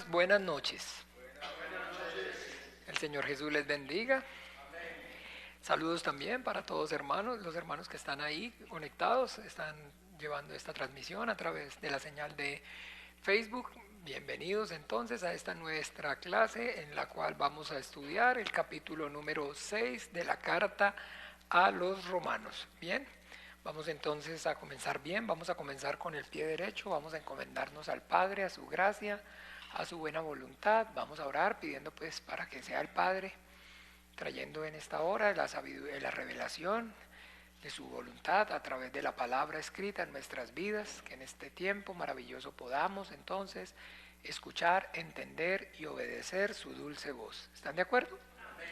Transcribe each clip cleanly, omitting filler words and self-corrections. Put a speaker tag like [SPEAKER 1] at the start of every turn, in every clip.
[SPEAKER 1] Buenas noches. El Señor Jesús les bendiga. Saludos también para todos los hermanos que están ahí conectados, están llevando esta transmisión a través de la señal de Facebook. Bienvenidos entonces a esta nuestra clase en la cual vamos a estudiar el capítulo número 6 de la carta a los Romanos. Bien, vamos entonces a comenzar bien, vamos a comenzar con el pie derecho, vamos a encomendarnos al Padre, a su gracia, a su buena voluntad. Vamos a orar pidiendo pues para que sea el Padre trayendo en esta hora la sabiduría, la revelación de su voluntad a través de la palabra escrita en nuestras vidas, que en este tiempo maravilloso podamos entonces escuchar, entender y obedecer su dulce voz. ¿Están de acuerdo? Amén.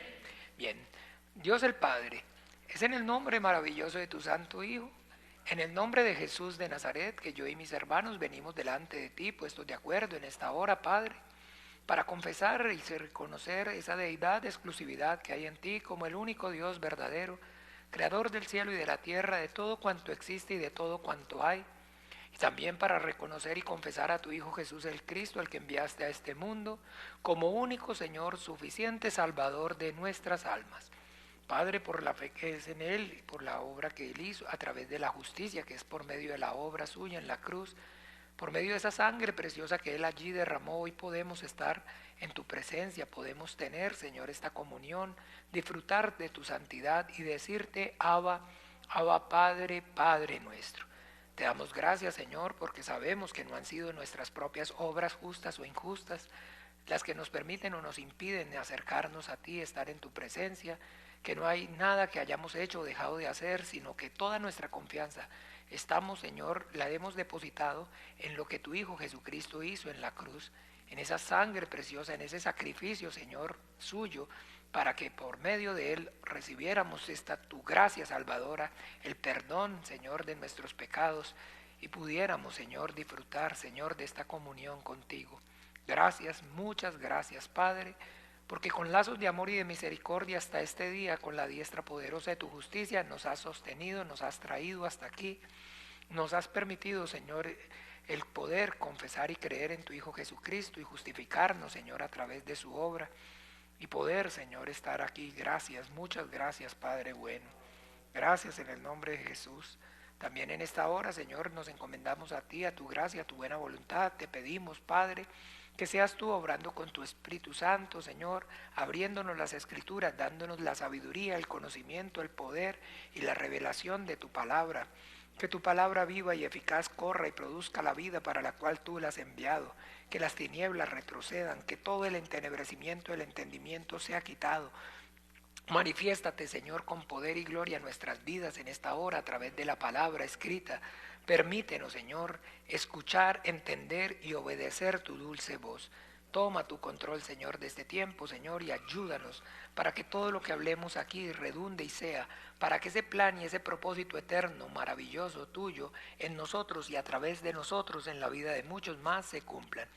[SPEAKER 1] Bien, Dios el Padre, es en el nombre maravilloso de tu Santo Hijo, en el nombre de Jesús de Nazaret, que yo y mis hermanos venimos delante de ti, puestos de acuerdo en esta hora, Padre, para confesar y reconocer esa deidad de exclusividad que hay en ti como el único Dios verdadero, creador del cielo y de la tierra, de todo cuanto existe y de todo cuanto hay. Y también para reconocer y confesar a tu Hijo Jesús el Cristo, al que enviaste a este mundo, como único Señor, suficiente Salvador de nuestras almas. Padre, por la fe que es en Él y por la obra que Él hizo, a través de la justicia que es por medio de la obra suya en la cruz, por medio de esa sangre preciosa que Él allí derramó, hoy podemos estar en tu presencia, podemos tener, Señor, esta comunión, disfrutar de tu santidad y decirte, Abba, Abba Padre, Padre nuestro. Te damos gracias, Señor, porque sabemos que no han sido nuestras propias obras justas o injustas las que nos permiten o nos impiden acercarnos a ti, estar en tu presencia, que no hay nada que hayamos hecho o dejado de hacer, sino que toda nuestra confianza estamos, Señor, la hemos depositado en lo que tu Hijo Jesucristo hizo en la cruz, en esa sangre preciosa, en ese sacrificio, Señor, suyo, para que por medio de Él recibiéramos esta tu gracia salvadora, el perdón, Señor, de nuestros pecados, y pudiéramos, Señor, disfrutar, Señor, de esta comunión contigo. Gracias, muchas gracias, Padre, porque con lazos de amor y de misericordia hasta este día, con la diestra poderosa de tu justicia, nos has sostenido, nos has traído hasta aquí, nos has permitido, Señor, el poder confesar y creer en tu Hijo Jesucristo y justificarnos, Señor, a través de su obra y poder, Señor, estar aquí. Gracias, muchas gracias, Padre bueno. Gracias en el nombre de Jesús. También en esta hora, Señor, nos encomendamos a ti, a tu gracia, a tu buena voluntad. Te pedimos, Padre, que seas tú obrando con tu Espíritu Santo, Señor, abriéndonos las Escrituras, dándonos la sabiduría, el conocimiento, el poder y la revelación de tu palabra. Que tu palabra viva y eficaz corra y produzca la vida para la cual tú la has enviado. Que las tinieblas retrocedan, que todo el entenebrecimiento del entendimiento sea quitado. Manifiéstate, Señor, con poder y gloria en nuestras vidas en esta hora a través de la palabra escrita. Permítenos, Señor, escuchar, entender y obedecer tu dulce voz. Toma tu control, Señor, de este tiempo, Señor, y ayúdanos para que todo lo que hablemos aquí redunde y sea, para que ese plan y ese propósito eterno, maravilloso tuyo, en nosotros y a través de nosotros, en la vida de muchos más, se cumplan.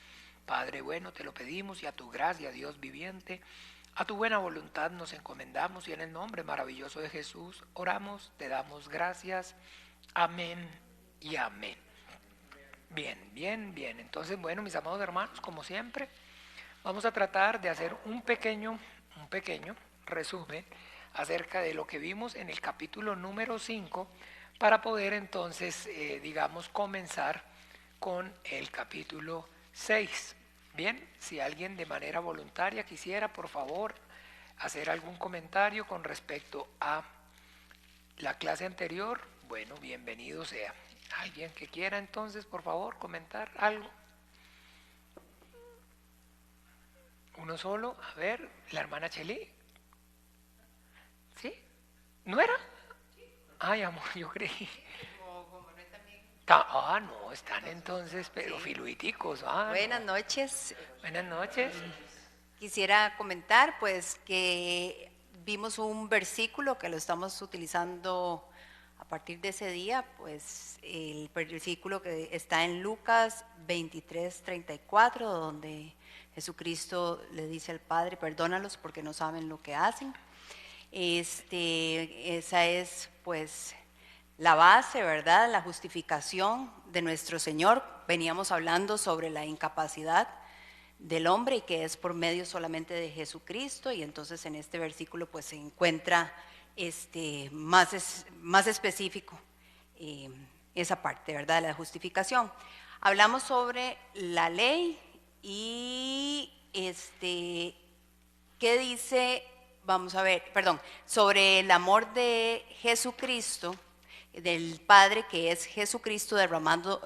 [SPEAKER 1] Padre bueno, te lo pedimos y a tu gracia, Dios viviente, a tu buena voluntad nos encomendamos y en el nombre maravilloso de Jesús oramos, te damos gracias. Amén y amén. Bien. Entonces, bueno, mis amados hermanos, como siempre, vamos a tratar de hacer un pequeño resumen acerca de lo que vimos en el capítulo número 5 para poder entonces, comenzar con el capítulo 6. Bien, si alguien de manera voluntaria quisiera, por favor, hacer algún comentario con respecto a la clase anterior, bueno, bienvenido sea. ¿Alguien que quiera entonces, por favor, comentar algo? ¿Uno solo? A ver, la hermana Cheli. ¿Sí? ¿No era? Ay, amor, yo creí. No, están entonces, pero sí, filuiticos.
[SPEAKER 2] Buenas
[SPEAKER 1] no.
[SPEAKER 2] noches.
[SPEAKER 1] Buenas noches.
[SPEAKER 2] Quisiera comentar pues que vimos un versículo que lo estamos utilizando a partir de ese día, pues el versículo que está en Lucas 23:34, donde Jesucristo le dice al Padre, perdónalos porque no saben lo que hacen. Esa es pues la base, ¿verdad? La justificación de nuestro Señor. Veníamos hablando sobre la incapacidad del hombre y que es por medio solamente de Jesucristo. Y entonces en este versículo pues se encuentra más específico esa parte, ¿verdad?, de la justificación. Hablamos sobre la ley y ¿qué dice? Vamos a ver, perdón, sobre el amor de Jesucristo, del Padre, que es Jesucristo derramado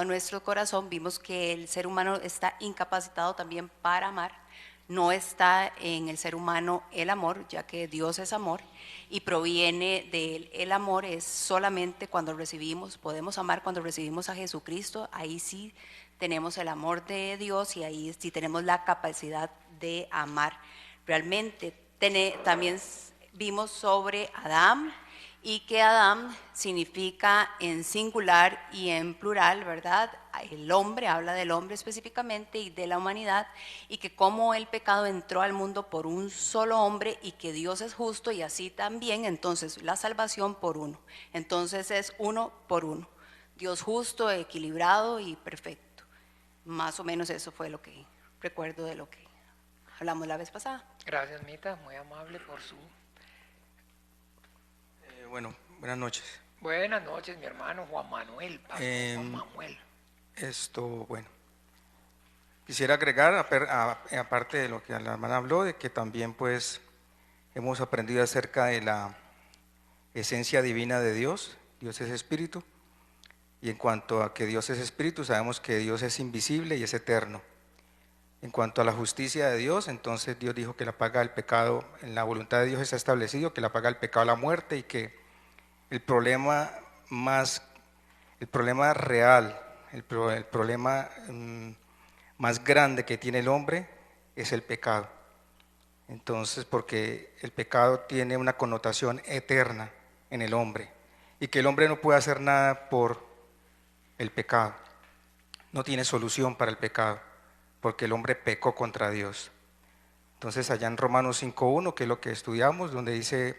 [SPEAKER 2] en nuestro corazón. Vimos que el ser humano está incapacitado también para amar. No está en el ser humano el amor, ya que Dios es amor y proviene de él. El amor es solamente cuando podemos amar cuando recibimos a Jesucristo. Ahí sí tenemos el amor de Dios y ahí sí tenemos la capacidad de amar realmente. También vimos sobre Adán, y que Adán significa en singular y en plural, ¿verdad? El hombre, habla del hombre específicamente y de la humanidad, y que como el pecado entró al mundo por un solo hombre y que Dios es justo y así también, entonces la salvación por uno. Entonces es uno por uno. Dios justo, equilibrado y perfecto. Más o menos eso fue lo que recuerdo de lo que hablamos la vez pasada.
[SPEAKER 1] Gracias, Mita, muy amable por su...
[SPEAKER 3] Bueno, buenas noches.
[SPEAKER 1] Buenas noches, mi hermano Juan Manuel, Pastor Juan Manuel.
[SPEAKER 3] Bueno, quisiera agregar, aparte de lo que la hermana habló, de que también pues hemos aprendido acerca de la esencia divina de Dios. Dios es espíritu, y en cuanto a que Dios es espíritu, sabemos que Dios es invisible y es eterno. En cuanto a la justicia de Dios, entonces Dios dijo que la paga del pecado, en la voluntad de Dios está establecido que la paga del pecado la muerte, y que el problema real, el problema más grande que tiene el hombre es el pecado. Entonces, porque el pecado tiene una connotación eterna en el hombre, y que el hombre no puede hacer nada por el pecado, no tiene solución para el pecado, porque el hombre pecó contra Dios. Entonces allá en Romanos 5.1, que es lo que estudiamos, donde dice: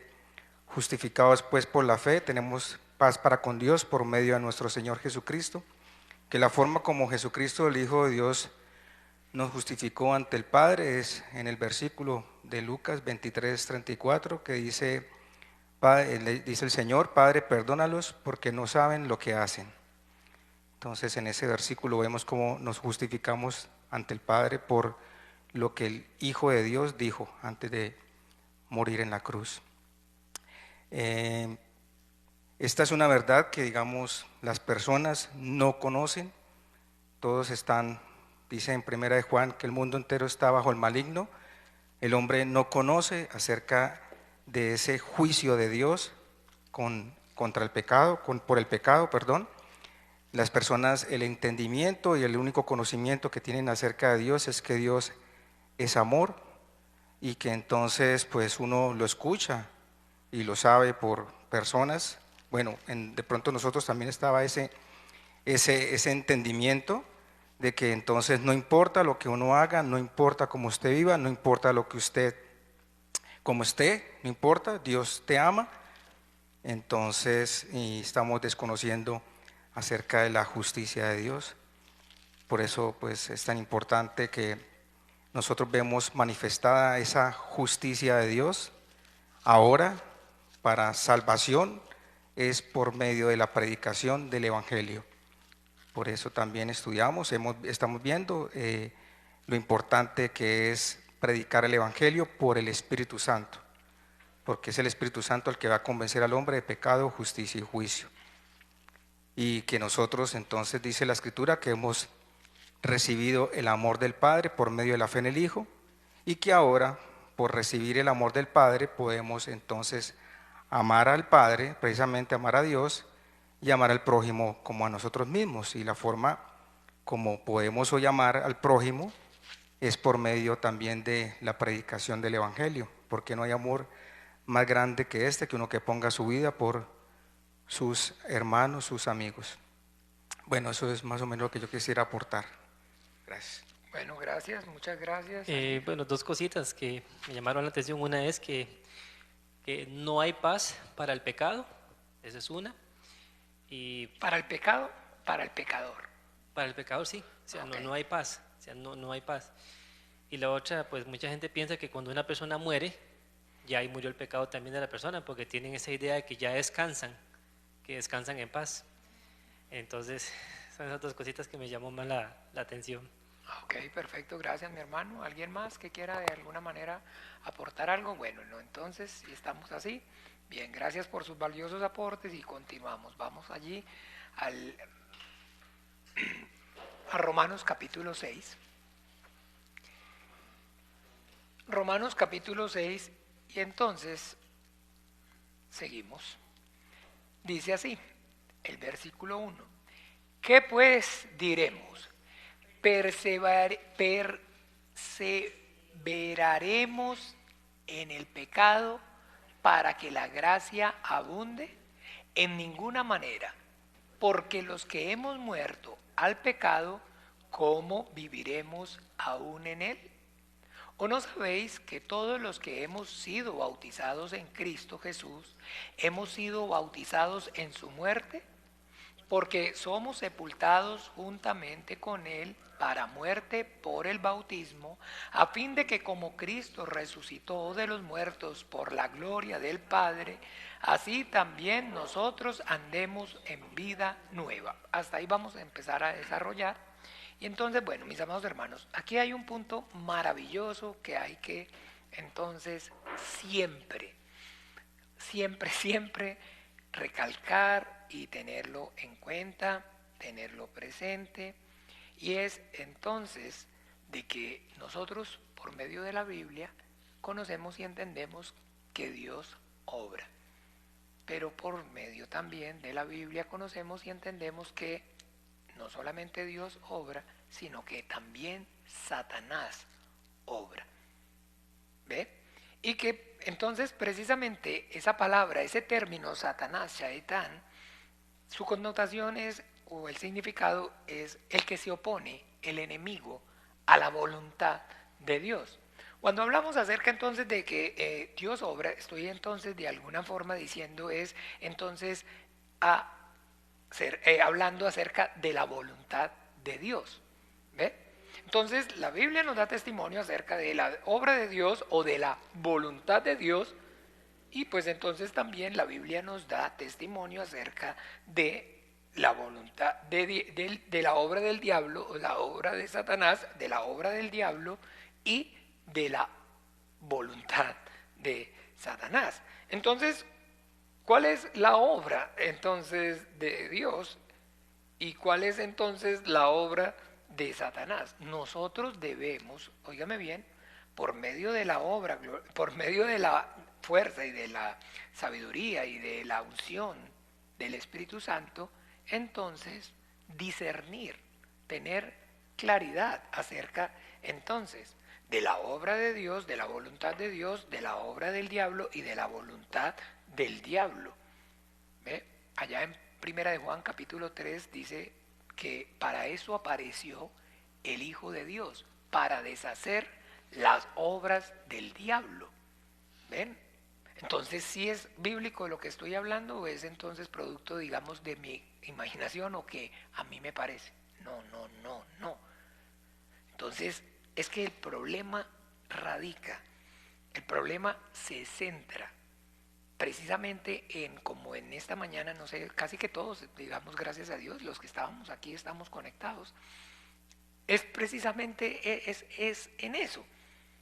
[SPEAKER 3] justificados pues por la fe, tenemos paz para con Dios por medio de nuestro Señor Jesucristo, que la forma como Jesucristo, el Hijo de Dios, nos justificó ante el Padre es en el versículo de Lucas 23:34, que dice el Señor: Padre, perdónalos porque no saben lo que hacen. Entonces en ese versículo vemos cómo nos justificamos ante el Padre por lo que el Hijo de Dios dijo antes de morir en la cruz. Esta es una verdad que, digamos, las personas no conocen. Todos dice en Primera de Juan, que el mundo entero está bajo el maligno. El hombre no conoce acerca de ese juicio de Dios contra el pecado, por el pecado, perdón. Las personas, el entendimiento y el único conocimiento que tienen acerca de Dios es que Dios es amor, y que entonces pues uno lo escucha y lo sabe por personas. Bueno, de pronto nosotros también estaba ese entendimiento de que entonces no importa lo que uno haga, no importa cómo usted viva, no importa lo que usted, como esté, no importa, Dios te ama. Entonces, y estamos desconociendo acerca de la justicia de Dios. Por eso pues es tan importante que nosotros vemos manifestada esa justicia de Dios ahora para salvación, es por medio de la predicación del Evangelio. Por eso también estudiamos, estamos viendo lo importante que es predicar el Evangelio por el Espíritu Santo, porque es el Espíritu Santo el que va a convencer al hombre de pecado, justicia y juicio. Y que nosotros entonces, dice la Escritura, que hemos recibido el amor del Padre por medio de la fe en el Hijo, y que ahora, por recibir el amor del Padre, podemos entonces amar al Padre, precisamente amar a Dios, y amar al prójimo como a nosotros mismos. Y la forma como podemos hoy amar al prójimo es por medio también de la predicación del Evangelio, porque no hay amor más grande que que uno que ponga su vida por sus hermanos, sus amigos. Bueno, eso es más o menos lo que yo quisiera aportar. Gracias.
[SPEAKER 1] Bueno, gracias, muchas gracias.
[SPEAKER 4] Bueno, dos cositas que me llamaron la atención. Una es que no hay paz para el pecado, esa es una. Y
[SPEAKER 1] ¿Para el pecado? Para el pecador.
[SPEAKER 4] para el pecador sí, o sea,
[SPEAKER 1] Ok.
[SPEAKER 4] no hay paz. o sea, no hay paz. Y la otra, pues mucha gente piensa que cuando una persona muere, ya ahí murió el pecado también de la persona, porque tienen esa idea de que ya descansan, que descansan en paz. Entonces, son esas dos cositas que me llamó más la atención.
[SPEAKER 1] Ok, perfecto, gracias mi hermano. ¿Alguien más que quiera de alguna manera aportar algo? Bueno, no, entonces, si estamos así, bien, gracias por sus valiosos aportes y continuamos. Vamos allí a Romanos capítulo 6. Romanos capítulo 6 y entonces seguimos. Dice así, el versículo 1. ¿Qué pues diremos? ¿Perseveraremos en el pecado para que la gracia abunde? En ninguna manera, porque los que hemos muerto al pecado, ¿cómo viviremos aún en él? ¿O no sabéis que todos los que hemos sido bautizados en Cristo Jesús, hemos sido bautizados en su muerte? Porque somos sepultados juntamente con Él para muerte por el bautismo, a fin de que como Cristo resucitó de los muertos por la gloria del Padre, así también nosotros andemos en vida nueva. Hasta ahí vamos a empezar a desarrollar. Y entonces, bueno, mis amados hermanos, aquí hay un punto maravilloso que hay que entonces siempre recalcar y tenerlo en cuenta, tenerlo presente, y es entonces de que nosotros por medio de la Biblia conocemos y entendemos que Dios obra, pero por medio también de la Biblia conocemos y entendemos que no solamente Dios obra, sino que también Satanás obra. ¿Ve? Y que entonces precisamente esa palabra, ese término Satanás, Shaitán, su connotación es, o el significado es el que se opone, el enemigo, a la voluntad de Dios. Cuando hablamos acerca entonces de que Dios obra, estoy entonces de alguna forma diciendo es entonces hablando acerca de la voluntad de Dios. ¿Ve? Entonces la Biblia nos da testimonio acerca de la obra de Dios o de la voluntad de Dios, y pues entonces también la Biblia nos da testimonio acerca de la voluntad de la obra del diablo, o la obra de Satanás, de la obra del diablo y de la voluntad de Satanás. Entonces, ¿cuál es la obra entonces de Dios y cuál es entonces la obra de Satanás? Nosotros debemos, óigame bien, por medio de la obra, por medio de la fuerza y de la sabiduría y de la unción del Espíritu Santo, entonces discernir, tener claridad acerca entonces de la obra de Dios, de la voluntad de Dios, de la obra del diablo y de la voluntad del diablo. ¿Ve? Allá en Primera de Juan capítulo 3 dice que para eso apareció el Hijo de Dios, para deshacer las obras del diablo. ¿Ven? Entonces, ¿sí es bíblico lo que estoy hablando o es entonces producto, digamos, de mi imaginación o que a mí me parece? No. Entonces, es que el problema el problema se centra precisamente en, como en esta mañana, no sé, casi que todos, digamos, gracias a Dios, los que estábamos aquí estamos conectados, es precisamente es en eso,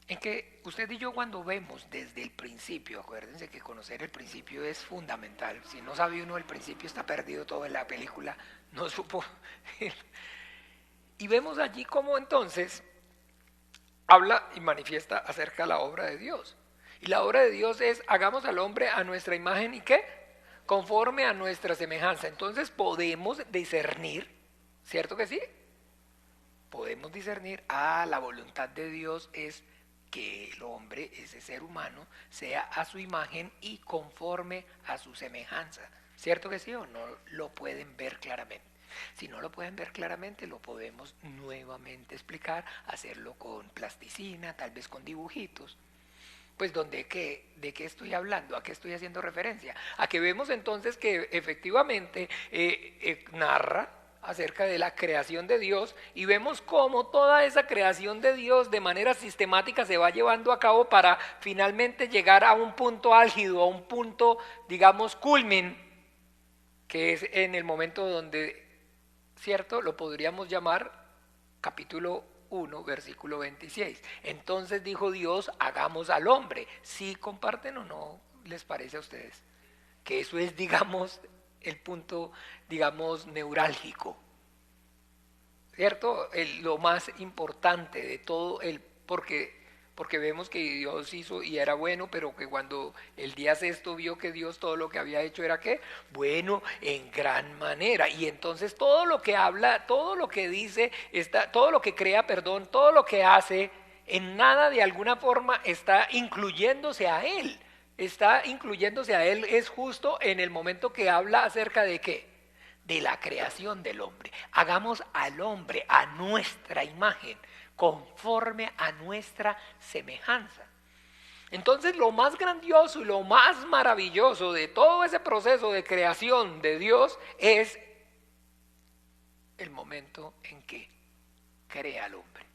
[SPEAKER 1] en que usted y yo cuando vemos desde el principio, acuérdense que conocer el principio es fundamental, si no sabe uno el principio está perdido todo en la película, no supo, y vemos allí cómo entonces habla y manifiesta acerca de la obra de Dios. Y la obra de Dios es, hagamos al hombre a nuestra imagen y ¿qué? Conforme a nuestra semejanza. Entonces podemos discernir, ¿cierto que sí? Podemos discernir, la voluntad de Dios es que el hombre, ese ser humano, sea a su imagen y conforme a su semejanza. ¿Cierto que sí o no lo pueden ver claramente? Si no lo pueden ver claramente, lo podemos nuevamente explicar, hacerlo con plasticina, tal vez con dibujitos. Pues ¿de qué estoy hablando? ¿A qué estoy haciendo referencia? A que vemos entonces que efectivamente narra acerca de la creación de Dios y vemos cómo toda esa creación de Dios de manera sistemática se va llevando a cabo para finalmente llegar a un punto álgido, a un punto, digamos, culmen, que es en el momento donde, ¿cierto?, lo podríamos llamar capítulo 1, versículo 26. Entonces dijo Dios, hagamos al hombre. ¿Sí comparten o no les parece a ustedes? Que eso es, digamos, el punto, digamos, neurálgico, ¿cierto? Lo más importante de todo, porque vemos que Dios hizo y era bueno, pero que cuando el día sexto vio que Dios todo lo que había hecho era ¿qué? Bueno, en gran manera. Y entonces todo lo que habla, todo lo que dice, todo lo que crea, perdón, todo lo que hace, en nada de alguna forma está incluyéndose a Él. Está incluyéndose a Él, es justo en el momento que habla acerca de ¿qué? De la creación del hombre. Hagamos al hombre a nuestra imagen, conforme a nuestra semejanza. Entonces lo más grandioso y lo más maravilloso de todo ese proceso de creación de Dios es el momento en que crea al hombre.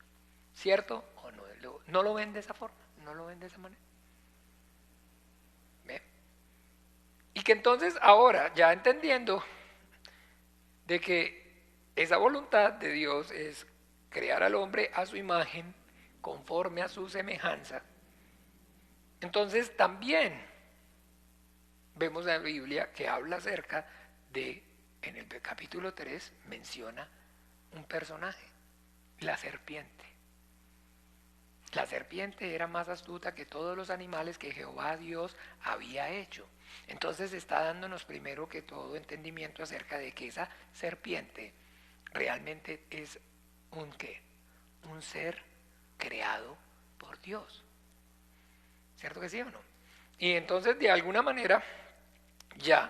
[SPEAKER 1] ¿Cierto o no? ¿No lo ven de esa forma? ¿No lo ven de esa manera? ¿Ven? Y que entonces ahora, ya entendiendo de que esa voluntad de Dios es crear al hombre a su imagen, conforme a su semejanza, entonces también vemos en la Biblia que habla acerca de, en el capítulo 3 menciona un personaje, la serpiente. La serpiente era más astuta que todos los animales que Jehová Dios había hecho. Entonces está dándonos primero que todo entendimiento acerca de que esa serpiente realmente es un ¿qué? Un ser creado por Dios. ¿Cierto que sí o no? Y entonces de alguna manera ya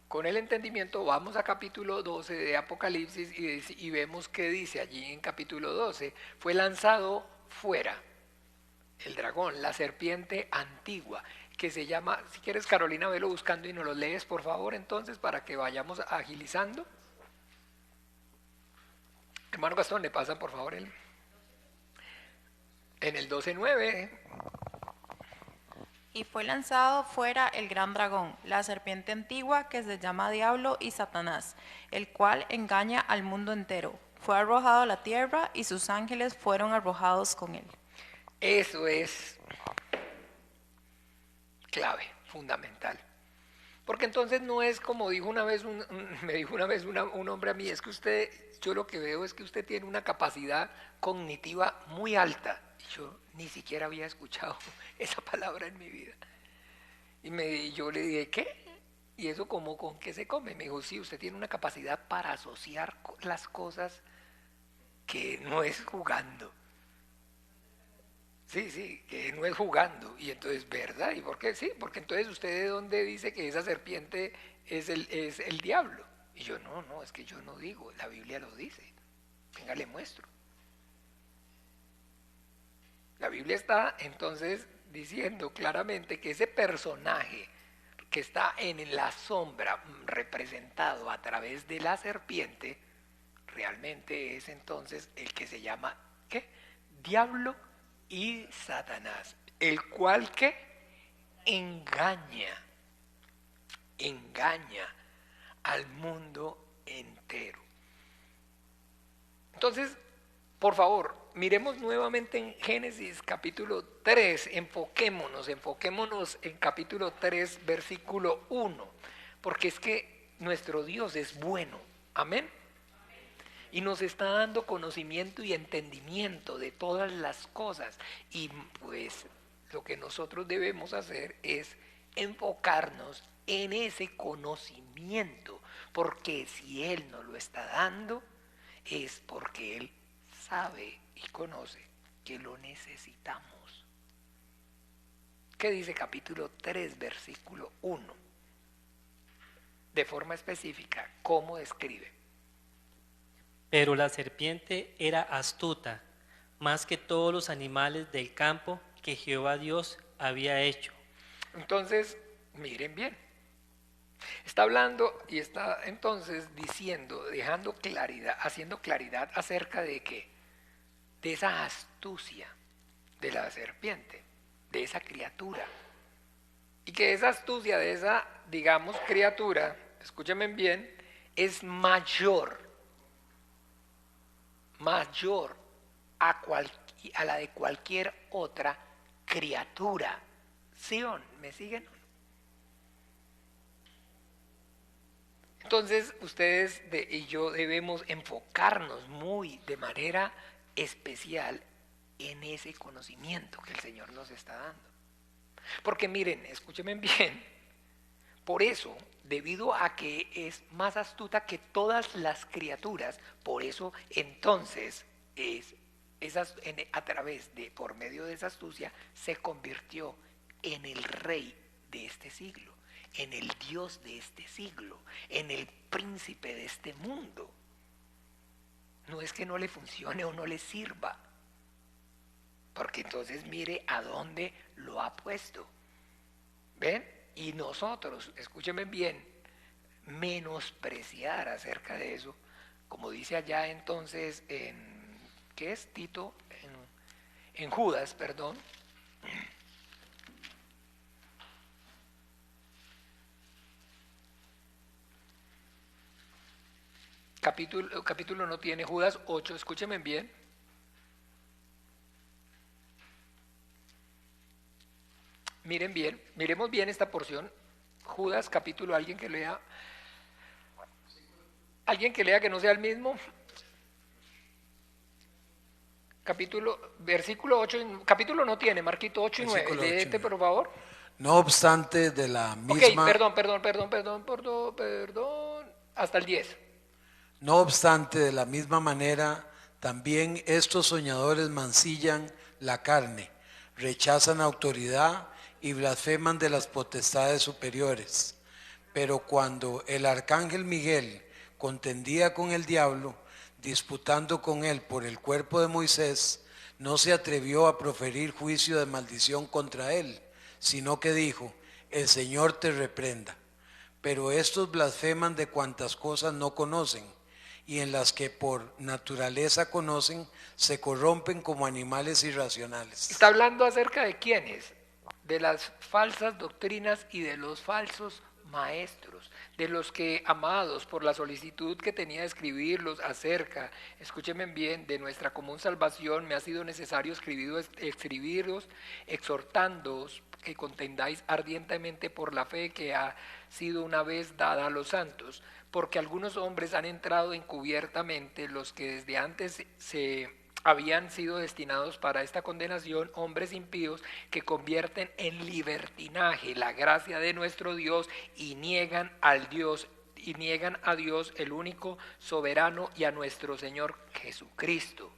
[SPEAKER 1] con el entendimiento vamos a capítulo 12 de Apocalipsis y vemos que dice allí en capítulo 12, fue lanzado fuera el dragón, la serpiente antigua, que se llama, si quieres Carolina, velo buscando y nos lo lees por favor entonces para que vayamos agilizando. Hermano Gastón, le pasan por favor en el 12:9.
[SPEAKER 5] Y fue lanzado fuera el gran dragón, la serpiente antigua que se llama Diablo y Satanás, el cual engaña al mundo entero. Fue arrojado a la tierra y sus ángeles fueron arrojados con él.
[SPEAKER 1] Eso es clave, fundamental. Porque entonces no es como dijo una vez me dijo una vez un hombre a mí, es que yo lo que veo es que usted tiene una capacidad cognitiva muy alta. Y yo ni siquiera había escuchado esa palabra en mi vida. Y yo le dije, ¿qué? ¿Y eso cómo, con qué se come? Me dijo, sí, usted tiene una capacidad para asociar las cosas que no es jugando. Sí, que no es jugando. Y entonces, ¿verdad? ¿Y por qué? Sí, porque entonces usted de dónde dice que esa serpiente es el diablo. Y yo, no, es que yo no digo, la Biblia lo dice. Venga, le muestro. La Biblia está entonces diciendo claramente que ese personaje que está en la sombra representado a través de la serpiente, realmente es entonces el que se llama, ¿qué? Diablo y Satanás, el cual que engaña al mundo entero. Entonces, por favor, miremos nuevamente en Génesis capítulo 3, enfoquémonos en capítulo 3, versículo 1, porque es que nuestro Dios es bueno, amén. Y nos está dando conocimiento y entendimiento de todas las cosas. Y pues lo que nosotros debemos hacer es enfocarnos en ese conocimiento. Porque si Él nos lo está dando, es porque Él sabe y conoce que lo necesitamos. ¿Qué dice capítulo 3, versículo 1? De forma específica, ¿cómo describe?
[SPEAKER 4] Pero la serpiente era astuta, más que todos los animales del campo que Jehová Dios había hecho.
[SPEAKER 1] Entonces, miren bien, Está hablando y está entonces diciendo, dejando claridad, haciendo claridad acerca de qué, de esa astucia de la serpiente, de esa criatura. Y que esa astucia de esa, digamos, criatura, escúchenme bien, es mayor a la de cualquier otra criatura. ¿Sí o no? ¿Me siguen? Entonces, ustedes y yo debemos enfocarnos muy de manera especial en ese conocimiento que el Señor nos está dando. Porque miren, escúchenme bien, por eso, debido a que es más astuta que todas las criaturas, por eso entonces por medio de esa astucia, se convirtió en el rey de este siglo, en el Dios de este siglo, en el príncipe de este mundo. No es que no le funcione o no le sirva, porque entonces mire a dónde lo ha puesto. ¿Ven? Y nosotros, escúchenme bien, menospreciar acerca de eso, como dice allá entonces ¿qué es Tito? En Judas, perdón. Capítulo no tiene, Judas 8, escúchenme bien. Miren bien, miremos bien esta porción. Judas, capítulo, alguien que lea que no sea el mismo. Versículo 8, capítulo no tiene, Marquito, 8 y 9. Léete, por favor.
[SPEAKER 6] No obstante, de la misma...
[SPEAKER 1] Ok, perdón. Hasta el 10.
[SPEAKER 6] No obstante, de la misma manera, también estos soñadores mancillan la carne, rechazan autoridad y blasfeman de las potestades superiores. Pero cuando el arcángel Miguel contendía con el diablo, disputando con él por el cuerpo de Moisés, no se atrevió a proferir juicio de maldición contra él, sino que dijo: el Señor te reprenda. Pero estos blasfeman de cuantas cosas no conocen, y en las que por naturaleza conocen, se corrompen como animales irracionales.
[SPEAKER 1] Está hablando acerca de quiénes, de las falsas doctrinas y de los falsos maestros, de los que, amados, por la solicitud que tenía de escribirlos acerca, escúchenme bien, de nuestra común salvación, me ha sido necesario escribiros, exhortándoos que contendáis ardientemente por la fe que ha sido una vez dada a los santos, porque algunos hombres han entrado encubiertamente, los que desde antes habían sido destinados para esta condenación, hombres impíos que convierten en libertinaje la gracia de nuestro Dios y niegan a Dios, el único soberano, y a nuestro Señor Jesucristo.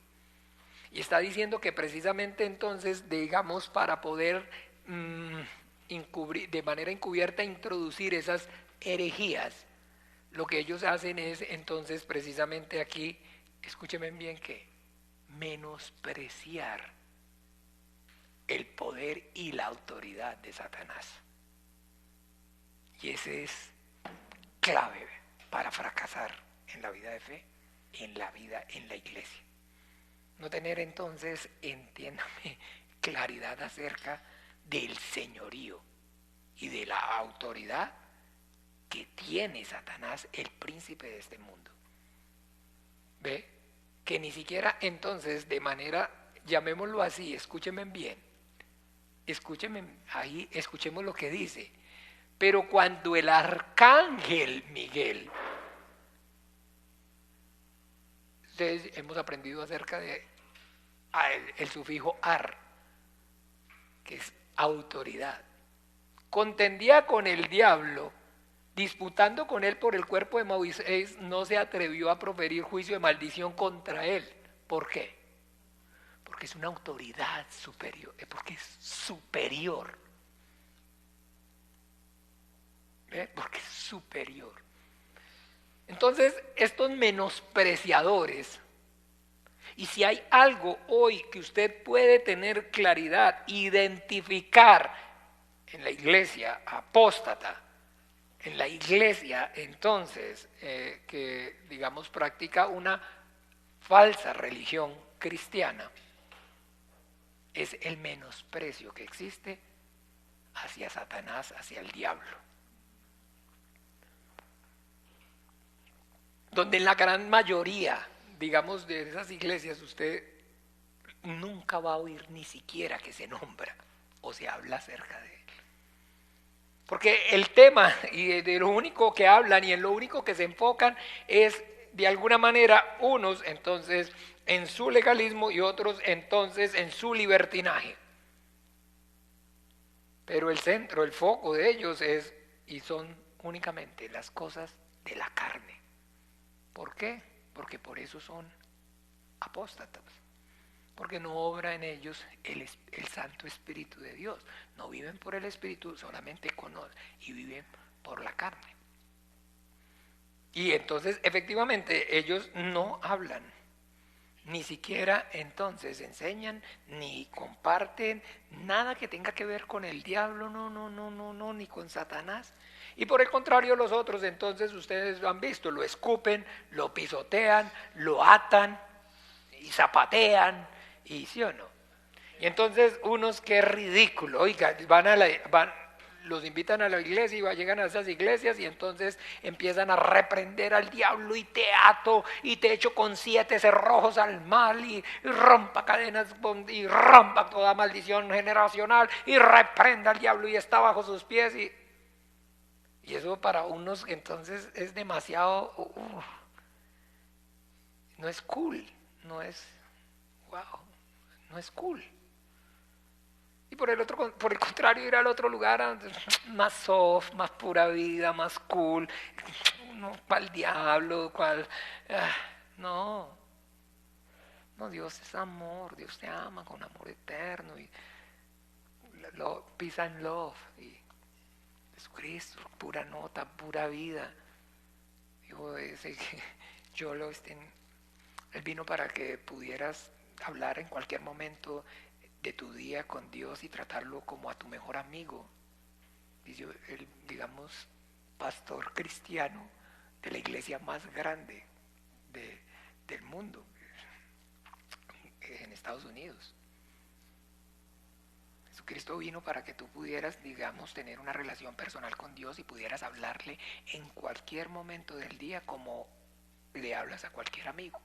[SPEAKER 1] Y está diciendo que precisamente entonces, digamos, para poder de manera encubierta introducir esas herejías, lo que ellos hacen es entonces precisamente aquí, escúchenme bien, que menospreciar el poder y la autoridad de Satanás. Y ese es clave para fracasar en la vida de fe, en la vida en la iglesia. No tener entonces, entiéndame, claridad acerca del señorío y de la autoridad que tiene Satanás, el príncipe de este mundo. ¿Ve? Que ni siquiera entonces de manera, llamémoslo así, escúchenme bien, escuchemos lo que dice. Pero cuando el arcángel Miguel, ustedes hemos aprendido acerca de el sufijo ar, que es autoridad, contendía con el diablo, disputando con él por el cuerpo de Moisés, no se atrevió a proferir juicio de maldición contra él. ¿Por qué? Porque es una autoridad superior, porque es superior. Porque es superior. Entonces, estos menospreciadores, y si hay algo hoy que usted puede tener claridad, identificar en la iglesia apóstata, en la iglesia, entonces, que digamos practica una falsa religión cristiana, es el menosprecio que existe hacia Satanás, hacia el diablo. Donde en la gran mayoría, digamos, de esas iglesias, usted nunca va a oír ni siquiera que se nombra o se habla acerca de él. Porque el tema y de lo único que hablan y en lo único que se enfocan es, de alguna manera, unos entonces en su legalismo y otros entonces en su libertinaje. Pero el centro, el foco de ellos es y son únicamente las cosas de la carne. ¿Por qué? Porque por eso son apóstatas. Porque no obra en ellos el Santo Espíritu de Dios. No viven por el Espíritu, solamente conocen y viven por la carne. Y entonces, efectivamente, ellos no hablan, ni siquiera entonces enseñan, ni comparten nada que tenga que ver con el diablo, no, ni con Satanás. Y por el contrario, los otros, entonces, ustedes lo han visto, lo escupen, lo pisotean, lo atan y zapatean, y sí o no. Y entonces unos, qué ridículo, oiga, los invitan a la iglesia y llegan a esas iglesias y entonces empiezan a reprender al diablo y te ato y te echo con 7 cerrojos al mal y rompa cadenas y rompa toda maldición generacional y reprenda al diablo y está bajo sus pies y eso para unos entonces es demasiado, no es cool, no es, wow, no es cool. Y por el contrario, ir al otro lugar más soft, más pura vida, más cool. No, ¿cuál diablo? ¿Cuál? No. No, Dios es amor. Dios te ama con amor eterno. Y peace and love. Y Jesucristo, pura nota, pura vida. Dijo ese que Él vino para que pudieras hablar en cualquier momento de tu día con Dios y tratarlo como a tu mejor amigo. Dice el, digamos, pastor cristiano de la iglesia más grande del mundo, en Estados Unidos. Jesucristo vino para que tú pudieras, digamos, tener una relación personal con Dios y pudieras hablarle en cualquier momento del día como le hablas a cualquier amigo.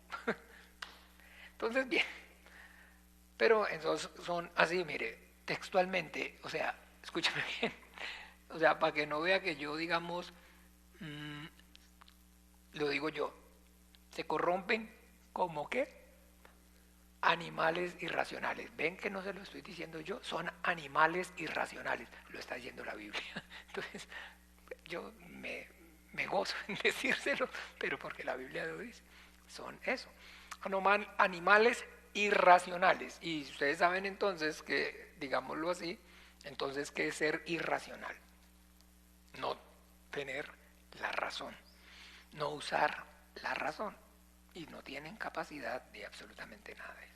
[SPEAKER 1] Entonces, bien. Pero entonces son así, mire, textualmente, o sea, escúchame bien, o sea, para que no vea que yo, digamos, lo digo yo, se corrompen como qué, animales irracionales. Ven que no se lo estoy diciendo yo, son animales irracionales, lo está diciendo la Biblia. Entonces, yo me gozo en decírselo, pero porque la Biblia lo dice, son eso, animales irracionales. Y ustedes saben entonces que, digámoslo así, entonces ¿qué es ser irracional? No tener la razón, no usar la razón y no tienen capacidad de absolutamente nada de eso.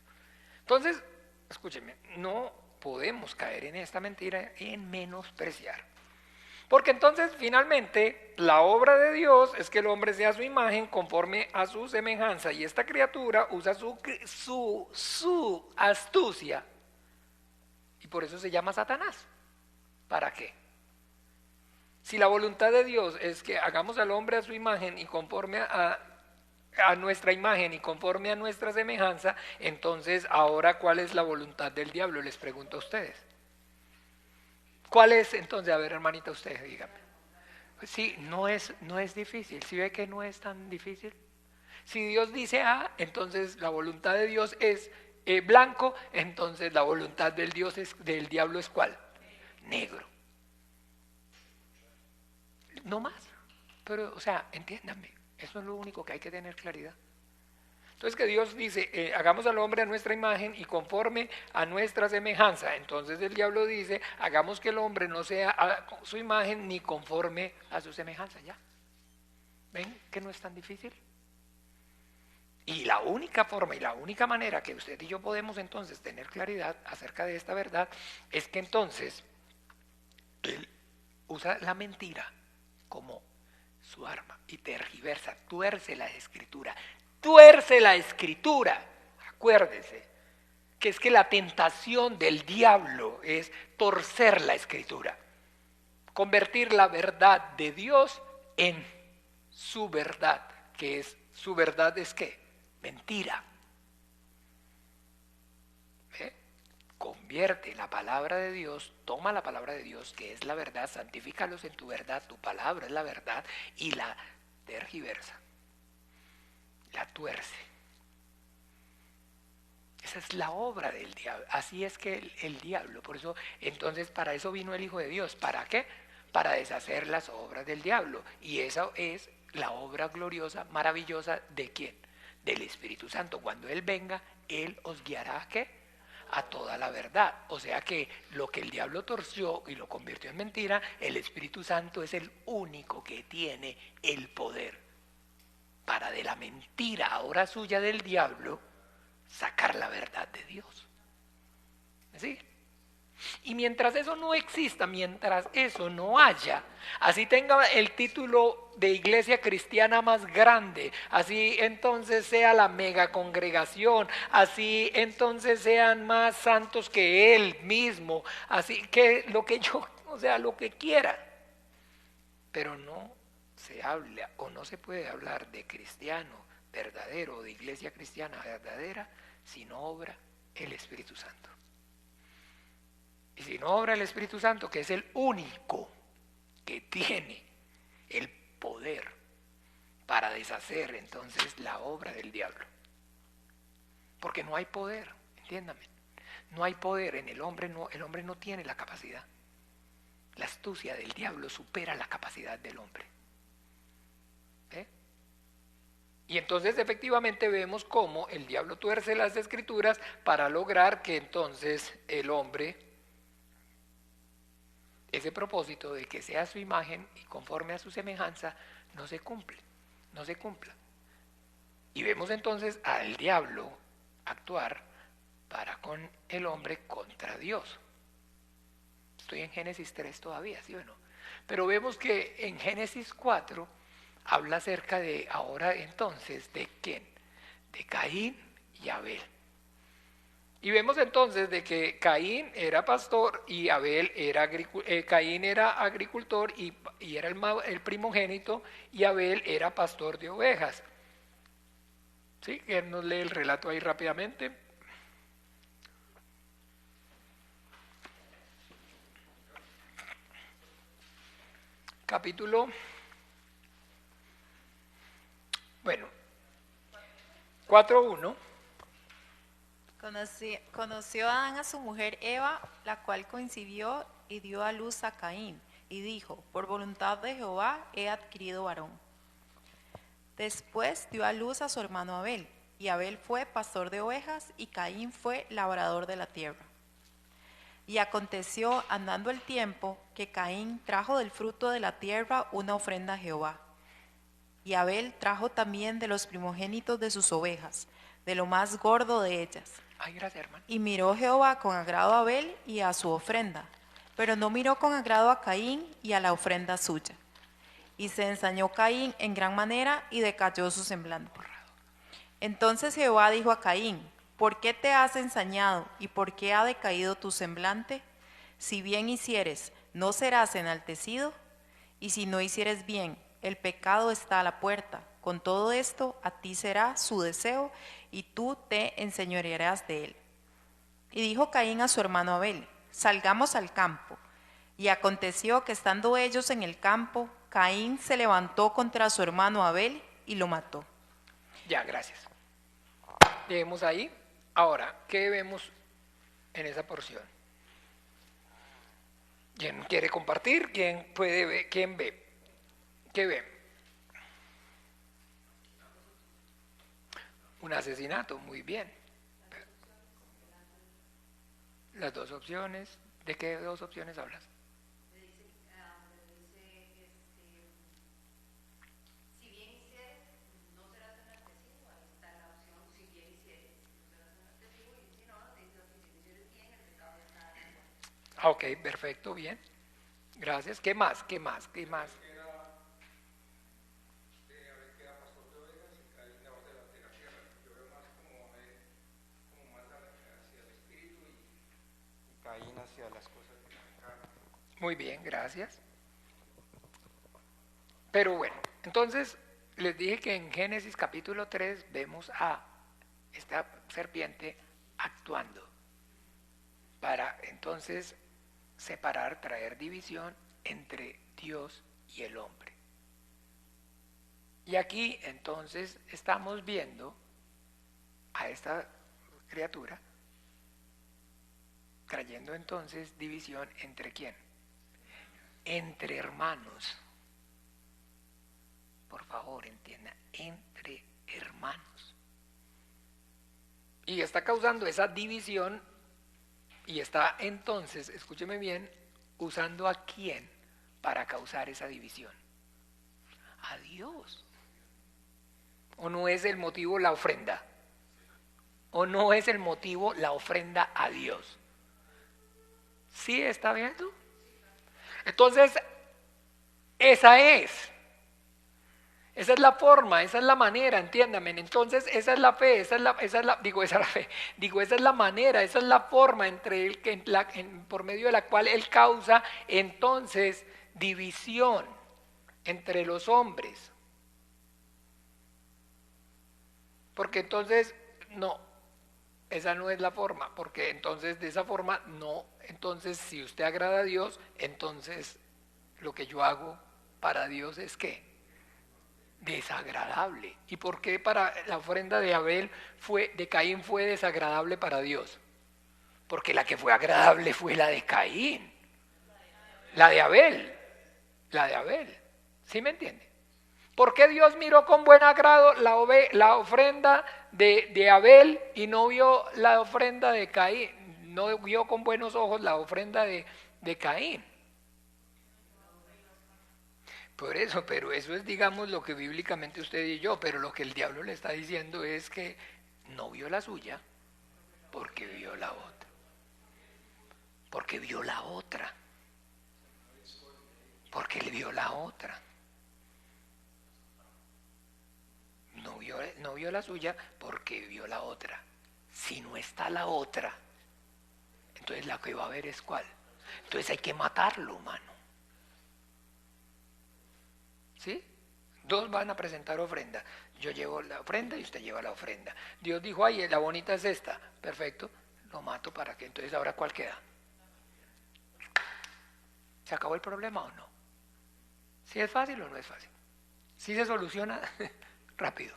[SPEAKER 1] Entonces, escúchenme, no podemos caer en esta mentira en menospreciar. Porque entonces finalmente la obra de Dios es que el hombre sea su imagen conforme a su semejanza y esta criatura usa su astucia y por eso se llama Satanás. ¿Para qué? Si la voluntad de Dios es que hagamos al hombre a su imagen y conforme a nuestra imagen y conforme a nuestra semejanza, entonces ahora ¿cuál es la voluntad del diablo? Les pregunto a ustedes. ¿Cuál es entonces? A ver, hermanita, usted, dígame. Pues sí, no es difícil. ¿Sí ve que no es tan difícil? Si Dios dice A, entonces la voluntad de Dios es blanco, entonces la voluntad del diablo es ¿cuál? Negro. No más. Pero, o sea, entiéndanme, eso es lo único que hay que tener claridad. Entonces que Dios dice, hagamos al hombre a nuestra imagen y conforme a nuestra semejanza. Entonces el diablo dice, hagamos que el hombre no sea a su imagen ni conforme a su semejanza. ¿Ya? ¿Ven que no es tan difícil? Y la única forma y la única manera que usted y yo podemos entonces tener claridad acerca de esta verdad es que entonces él usa la mentira como su arma y tergiversa, tuerce la escritura. Tuerce la escritura. Acuérdese que es que la tentación del diablo es torcer la escritura, convertir la verdad de Dios en su verdad, que es, su verdad es ¿qué? Mentira. ¿Ve? Convierte la palabra de Dios, toma la palabra de Dios, que es la verdad, santifícalos en tu verdad, tu palabra es la verdad, y la tergiversa, la tuerce. Esa es la obra del diablo. Así es que el diablo, por eso, entonces para eso vino el Hijo de Dios. ¿Para qué? Para deshacer las obras del diablo. Y esa es la obra gloriosa, maravillosa, ¿de quién? Del Espíritu Santo. Cuando Él venga, Él os guiará ¿a qué? A toda la verdad. O sea que lo que el diablo torció y lo convirtió en mentira, el Espíritu Santo es el único que tiene el poder para de la mentira ahora suya del diablo sacar la verdad de Dios. ¿Me sigue? Y mientras eso no exista, mientras eso no haya, así tenga el título de iglesia cristiana más grande, así entonces sea la mega congregación, así entonces sean más santos que él mismo, así que lo que yo, o sea, lo que quiera, pero no se habla o no se puede hablar de cristiano verdadero, de iglesia cristiana verdadera, si no obra el Espíritu Santo. Y si no obra el Espíritu Santo, que es el único que tiene el poder para deshacer entonces la obra del diablo. Porque no hay poder, entiéndame, no hay poder en el hombre, el hombre no tiene la capacidad. La astucia del diablo supera la capacidad del hombre. ¿Eh? Y entonces efectivamente vemos cómo el diablo tuerce las escrituras para lograr que entonces el hombre, ese propósito de que sea su imagen y conforme a su semejanza, no se cumple, no se cumpla. Y vemos entonces al diablo actuar para con el hombre contra Dios. Estoy en Génesis 3 todavía, ¿sí o no? Pero vemos que en Génesis 4 habla acerca de ahora entonces, ¿de quién? De Caín y Abel. Y vemos entonces de que Caín era pastor y Abel era Caín era agricultor y era el primogénito, y Abel era pastor de ovejas. ¿Sí? Que nos lee el relato ahí rápidamente. Capítulo, bueno, 4:1.
[SPEAKER 5] Conoció Adán a su mujer Eva, la cual concibió y dio a luz a Caín, y dijo: por voluntad de Jehová he adquirido varón. Después dio a luz a su hermano Abel, y Abel fue pastor de ovejas, y Caín fue labrador de la tierra. Y aconteció, andando el tiempo, que Caín trajo del fruto de la tierra una ofrenda a Jehová. Y Abel trajo también de los primogénitos de sus ovejas, de lo más gordo de ellas.
[SPEAKER 1] Ay, gracias, hermano.
[SPEAKER 5] Y miró Jehová con agrado a Abel y a su ofrenda, pero no miró con agrado a Caín y a la ofrenda suya. Y se ensañó Caín en gran manera y decayó su semblante. Entonces Jehová dijo a Caín: ¿por qué te has ensañado y por qué ha decaído tu semblante? Si bien hicieres, ¿no serás enaltecido? Y si no hicieres bien, el pecado está a la puerta. Con todo esto, a ti será su deseo, y tú te enseñorearás de él. Y dijo Caín a su hermano Abel: salgamos al campo. Y aconteció que estando ellos en el campo, Caín se levantó contra su hermano Abel y lo mató.
[SPEAKER 1] Ya, gracias. Lleguemos ahí. Ahora, ¿qué vemos en esa porción? ¿Quién quiere compartir? ¿Quién puede ver? ¿Quién ve? ¿Qué ve? Un asesinato, muy bien. Las dos opciones. ¿De qué dos opciones hablas?
[SPEAKER 2] Si bien hicieres, no serás enaltecido. Ahí está la opción: si bien hicieres, no serás enaltecido. Y si no, dice: si bien hicieres bien, el pecado está a la puerta.
[SPEAKER 1] Ok, perfecto, bien. Gracias. ¿Qué más? ¿Qué más? ¿Qué más?
[SPEAKER 3] Caín hacia las cosas de la carne.
[SPEAKER 1] Muy bien, gracias. Pero bueno, entonces les dije que en Génesis capítulo 3 vemos a esta serpiente actuando para entonces separar, traer división entre Dios y el hombre. Y aquí entonces estamos viendo a esta criatura trayendo entonces división entre ¿quién? Entre hermanos. Por favor, entienda, entre hermanos. Y está causando esa división y está entonces, escúcheme bien, usando a quién para causar esa división. A Dios. ¿O no es el motivo la ofrenda? ¿O no es el motivo la ofrenda a Dios? ¿Sí está viendo? Entonces, esa es la forma, esa es la manera, entiéndame. Entonces, esa es la fe, esa es la manera, esa es la forma por medio de la cual Él causa entonces división entre los hombres. Porque entonces, no, esa no es la forma, porque entonces de esa forma no, entonces si usted agrada a Dios, entonces lo que yo hago para Dios es ¿qué? Desagradable. ¿Y por qué para la ofrenda de Caín fue desagradable para Dios? Porque la que fue agradable fue la de Caín, la de Abel, ¿sí me entiende? ¿Por qué Dios miró con buen agrado la ofrenda de Abel y no vio la ofrenda de Caín? No vio con buenos ojos la ofrenda de Caín. Por eso, pero eso es, digamos, lo que bíblicamente usted y yo, pero lo que el diablo le está diciendo es que no vio la suya porque vio la otra. Porque vio la otra. Porque le vio la otra. No vio la suya porque vio la otra. Si no está la otra, entonces la que va a haber es ¿cuál? Entonces hay que matarlo, mano. ¿Sí? Dos van a presentar ofrenda. Yo llevo la ofrenda y usted lleva la ofrenda. Dios dijo, ay, la bonita es esta. Perfecto, lo mato para que entonces ahora ¿cuál queda? ¿Se acabó el problema o no? ¿Sí es fácil o no es fácil? ¿Sí se soluciona rápido?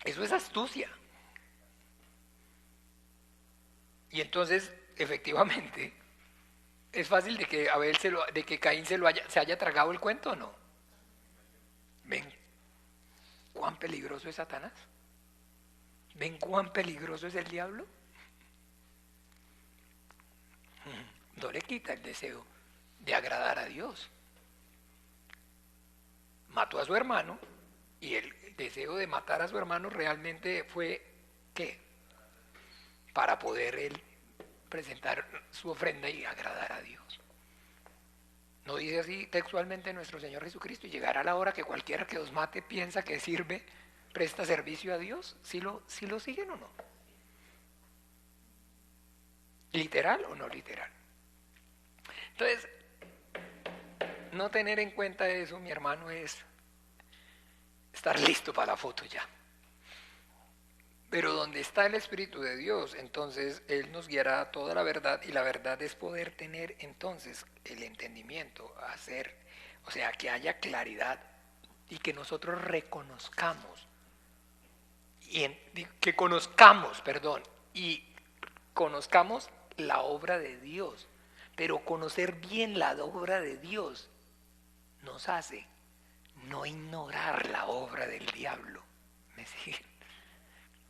[SPEAKER 1] Eso es astucia. Y entonces, efectivamente, es fácil de que Caín se haya tragado el cuento o no. ¿Ven cuán peligroso es Satanás? ¿Ven cuán peligroso es el diablo? No le quita el deseo de agradar a Dios. Mató a su hermano y el deseo de matar a su hermano realmente fue ¿qué? Para poder él presentar su ofrenda y agradar a Dios. ¿No dice así textualmente nuestro Señor Jesucristo? Y llegará la hora que cualquiera que os mate piensa que sirve, presta servicio a Dios. ¿Sí lo siguen o no? ¿Literal o no literal? Entonces, no tener en cuenta eso, mi hermano, es estar listo para la foto ya. Pero donde está el Espíritu de Dios, entonces Él nos guiará a toda la verdad, y la verdad es poder tener entonces el entendimiento, o sea, que haya claridad y que nosotros reconozcamos, y conozcamos la obra de Dios. Pero conocer bien la obra de Dios nos hace no ignorar la obra del diablo. ¿Me siguen?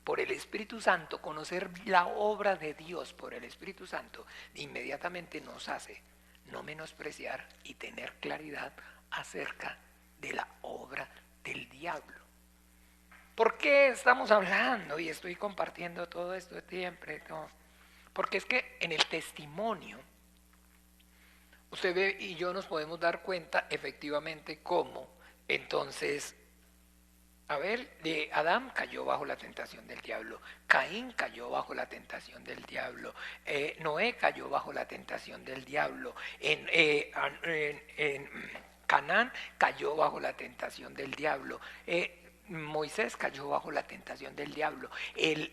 [SPEAKER 1] Por el Espíritu Santo, conocer la obra de Dios por el Espíritu Santo inmediatamente nos hace no menospreciar y tener claridad acerca de la obra del diablo. ¿Por qué estamos hablando y estoy compartiendo todo esto siempre? Porque es que en el testimonio usted ve y yo nos podemos dar cuenta efectivamente cómo entonces Adán cayó bajo la tentación del diablo, Caín cayó bajo la tentación del diablo, Noé cayó bajo la tentación del diablo, en Canaán cayó bajo la tentación del diablo, Moisés cayó bajo la tentación del diablo, el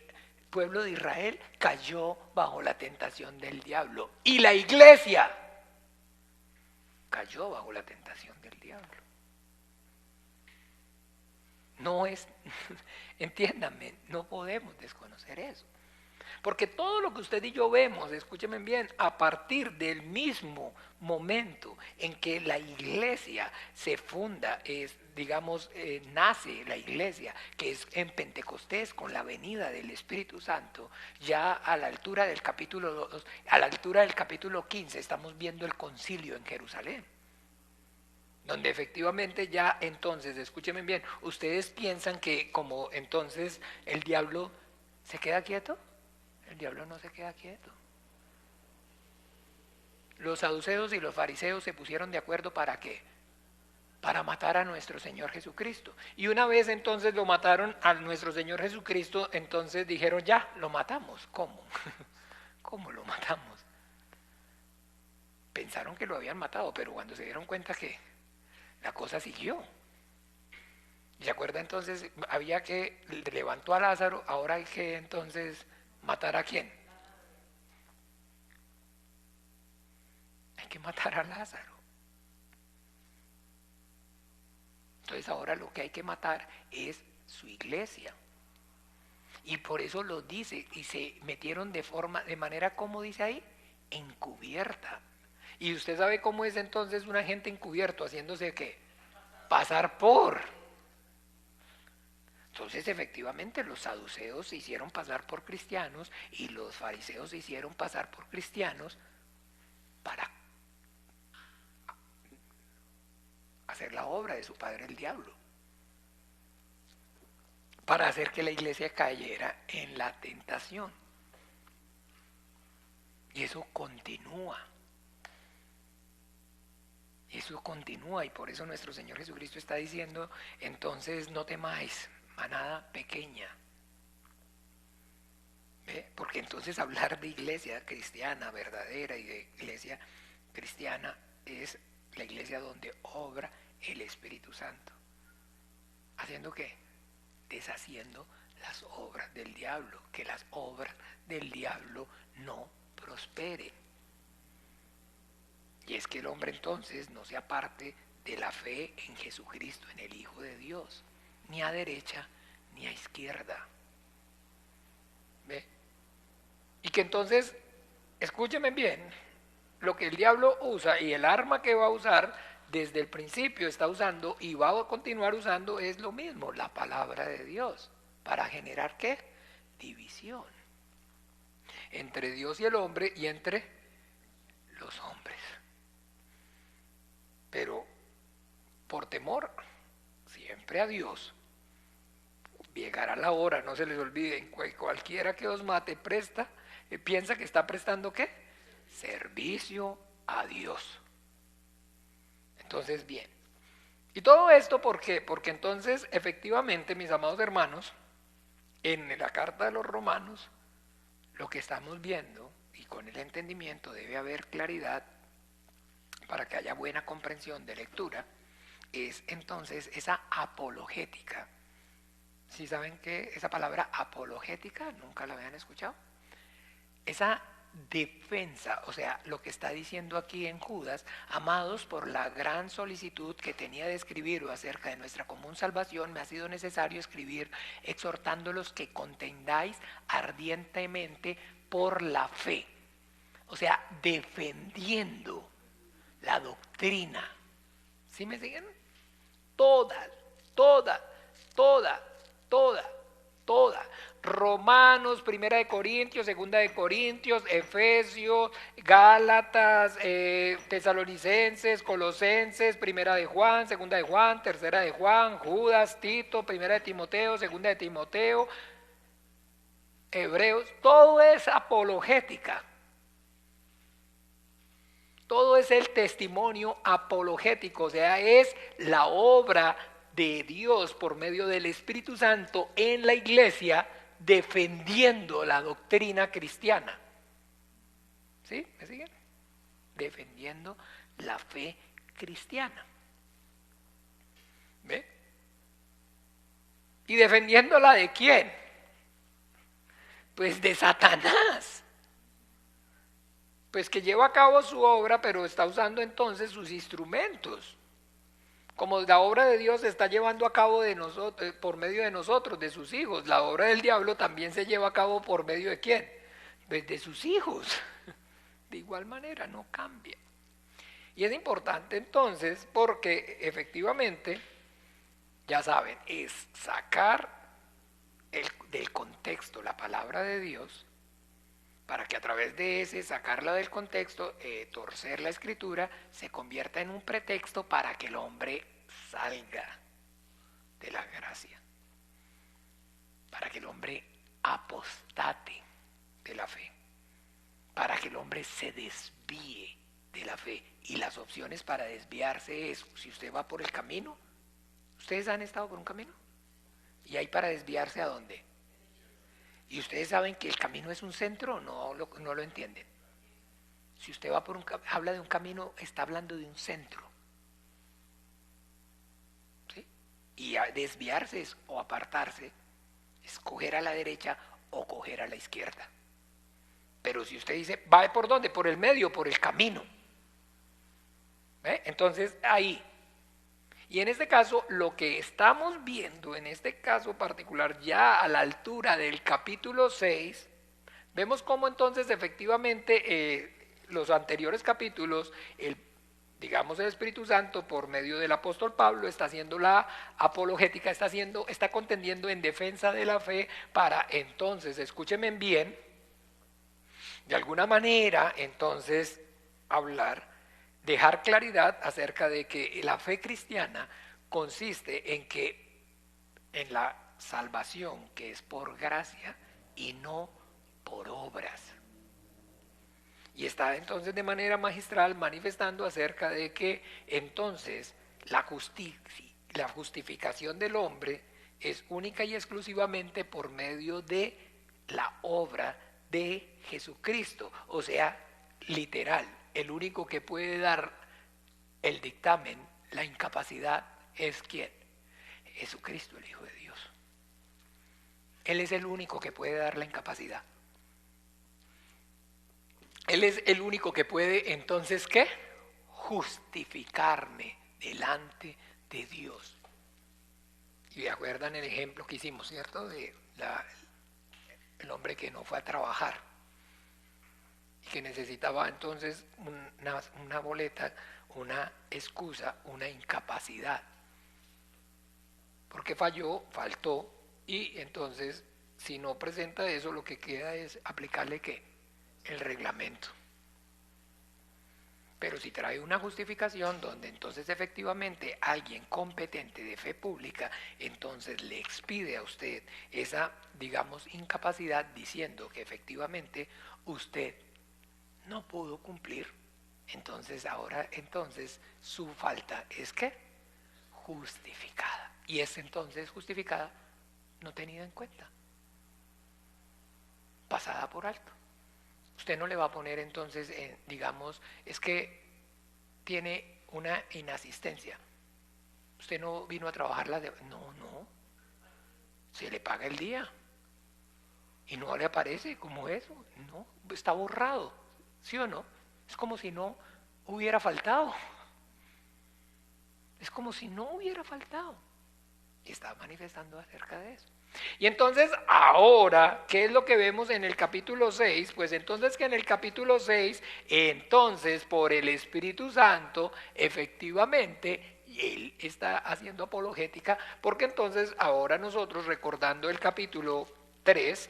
[SPEAKER 1] pueblo de Israel cayó bajo la tentación del diablo y la iglesia cayó bajo la tentación del diablo. No es, entiéndanme, no podemos desconocer eso. Porque todo lo que usted y yo vemos, escúchenme bien, a partir del mismo momento en que la iglesia se funda, nace la iglesia, que es en Pentecostés con la venida del Espíritu Santo, ya a la altura del capítulo 2, a la altura del capítulo 15, estamos viendo el concilio en Jerusalén. Donde efectivamente ya entonces, escúchenme bien, ustedes piensan que como entonces el diablo se queda quieto. El diablo no se queda quieto. Los saduceos y los fariseos se pusieron de acuerdo ¿para qué? Para matar a nuestro Señor Jesucristo. Y una vez entonces lo mataron a nuestro Señor Jesucristo, entonces dijeron ya, lo matamos. ¿Cómo? ¿Cómo lo matamos? Pensaron que lo habían matado, pero cuando se dieron cuenta que la cosa siguió. ¿Se acuerda entonces? Había que levantó a Lázaro, ahora hay que entonces matar ¿a quién? Hay que matar a Lázaro. Entonces ahora lo que hay que matar es su iglesia. Y por eso lo dice, y se metieron de manera, ¿cómo dice ahí? Encubierta. Y usted sabe cómo es entonces un agente encubierto, haciéndose ¿qué? Pasar por. Entonces efectivamente los saduceos se hicieron pasar por cristianos y los fariseos se hicieron pasar por cristianos para hacer la obra de su padre el diablo, para hacer que la iglesia cayera en la tentación. Y eso continúa. Eso continúa y por eso nuestro Señor Jesucristo está diciendo, entonces no temáis, manada pequeña. ¿Ve? Porque entonces hablar de iglesia cristiana verdadera y de iglesia cristiana es la iglesia donde obra el Espíritu Santo. ¿Haciendo qué? Deshaciendo las obras del diablo, que las obras del diablo no prosperen. Y es que el hombre entonces no se aparte de la fe en Jesucristo, en el Hijo de Dios, ni a derecha ni a izquierda. ¿Ve? Y que entonces, escúchenme bien, lo que el diablo usa y el arma que va a usar desde el principio está usando y va a continuar usando es lo mismo, la palabra de Dios, para generar ¿qué? División entre Dios y el hombre y entre los hombres. Pero por temor siempre a Dios, llegará la hora, no se les olvide, cualquiera que os mate presta, piensa que está prestando ¿qué? Servicio a Dios. Entonces, bien. Y todo esto, ¿por qué? Porque entonces, efectivamente, mis amados hermanos, en la carta de los Romanos, lo que estamos viendo, y con el entendimiento debe haber claridad, para que haya buena comprensión de lectura, es entonces esa apologética. ¿Sí saben qué? Esa palabra apologética, ¿nunca la habían escuchado? Esa defensa, o sea, lo que está diciendo aquí en Judas, amados, por la gran solicitud que tenía de escribir acerca de nuestra común salvación, me ha sido necesario escribir exhortándolos que contendáis ardientemente por la fe. O sea, defendiendo la doctrina. ¿Sí me siguen? Toda. Romanos, Primera de Corintios, Segunda de Corintios, Efesios, Gálatas, Tesalonicenses, Colosenses, Primera de Juan, Segunda de Juan, Tercera de Juan, Judas, Tito, Primera de Timoteo, Segunda de Timoteo, Hebreos, todo es apologética. Todo es el testimonio apologético, o sea, es la obra de Dios por medio del Espíritu Santo en la iglesia defendiendo la doctrina cristiana. ¿Sí? ¿Me siguen? Defendiendo la fe cristiana. ¿Ve? ¿Y defendiéndola de quién? Pues de Satanás. Pues que lleva a cabo su obra, pero está usando entonces sus instrumentos. Como la obra de Dios se está llevando a cabo de nosotros, por medio de nosotros, de sus hijos, la obra del diablo también se lleva a cabo por medio de quién? Pues de sus hijos. De igual manera, no cambia. Y es importante entonces porque efectivamente, ya saben, es sacar del contexto la palabra de Dios para que a través de ese sacarla del contexto, torcer la escritura, se convierta en un pretexto para que el hombre salga de la gracia, para que el hombre apostate de la fe, para que el hombre se desvíe de la fe. Y las opciones para desviarse es, si usted va por el camino, ¿ustedes han estado por un camino? ¿Y hay para desviarse a dónde? ¿Y ustedes saben que el camino es un centro o no lo entienden? Si usted va por habla de un camino, está hablando de un centro. ¿Sí? Y desviarse es o apartarse, es coger a la derecha o coger a la izquierda. Pero si usted dice, ¿va por dónde? Por el medio, por el camino. ¿Ve? Entonces ahí. Y en este caso, lo que estamos viendo, en este caso particular, ya a la altura del capítulo 6, vemos cómo entonces efectivamente los anteriores capítulos, el Espíritu Santo por medio del apóstol Pablo está haciendo la apologética, está contendiendo en defensa de la fe para entonces, escúchenme bien, de alguna manera entonces dejar claridad acerca de que la fe cristiana consiste en la salvación que es por gracia y no por obras. Y está entonces de manera magistral manifestando acerca de que entonces la justificación del hombre es única y exclusivamente por medio de la obra de Jesucristo, o sea, literal. El único que puede dar el dictamen, la incapacidad, es ¿quién? Jesucristo, el Hijo de Dios. Él es el único que puede dar la incapacidad. Él es el único que puede, entonces, ¿qué? Justificarme delante de Dios. Y acuerdan el ejemplo que hicimos, ¿cierto? De el hombre que no fue a trabajar, que necesitaba entonces una boleta, una excusa, una incapacidad. Porque faltó, y entonces si no presenta eso, lo que queda es aplicarle ¿qué? El reglamento. Pero si trae una justificación donde entonces efectivamente alguien competente de fe pública entonces le expide a usted esa, incapacidad diciendo que efectivamente usted no pudo cumplir, entonces su falta es ¿qué? Justificada. Y es entonces justificada, no tenida en cuenta, pasada por alto. Usted no le va a poner entonces, es que tiene una inasistencia. Usted no vino a trabajar no. Se le paga el día. Y no le aparece como eso, no, está borrado. ¿Sí o no? Es como si no hubiera faltado. Es como si no hubiera faltado. Y está manifestando acerca de eso. Y entonces ahora, ¿qué es lo que vemos en el capítulo 6? Pues entonces que en el capítulo 6, entonces por el Espíritu Santo, efectivamente, él está haciendo apologética, porque entonces ahora nosotros recordando el capítulo 3,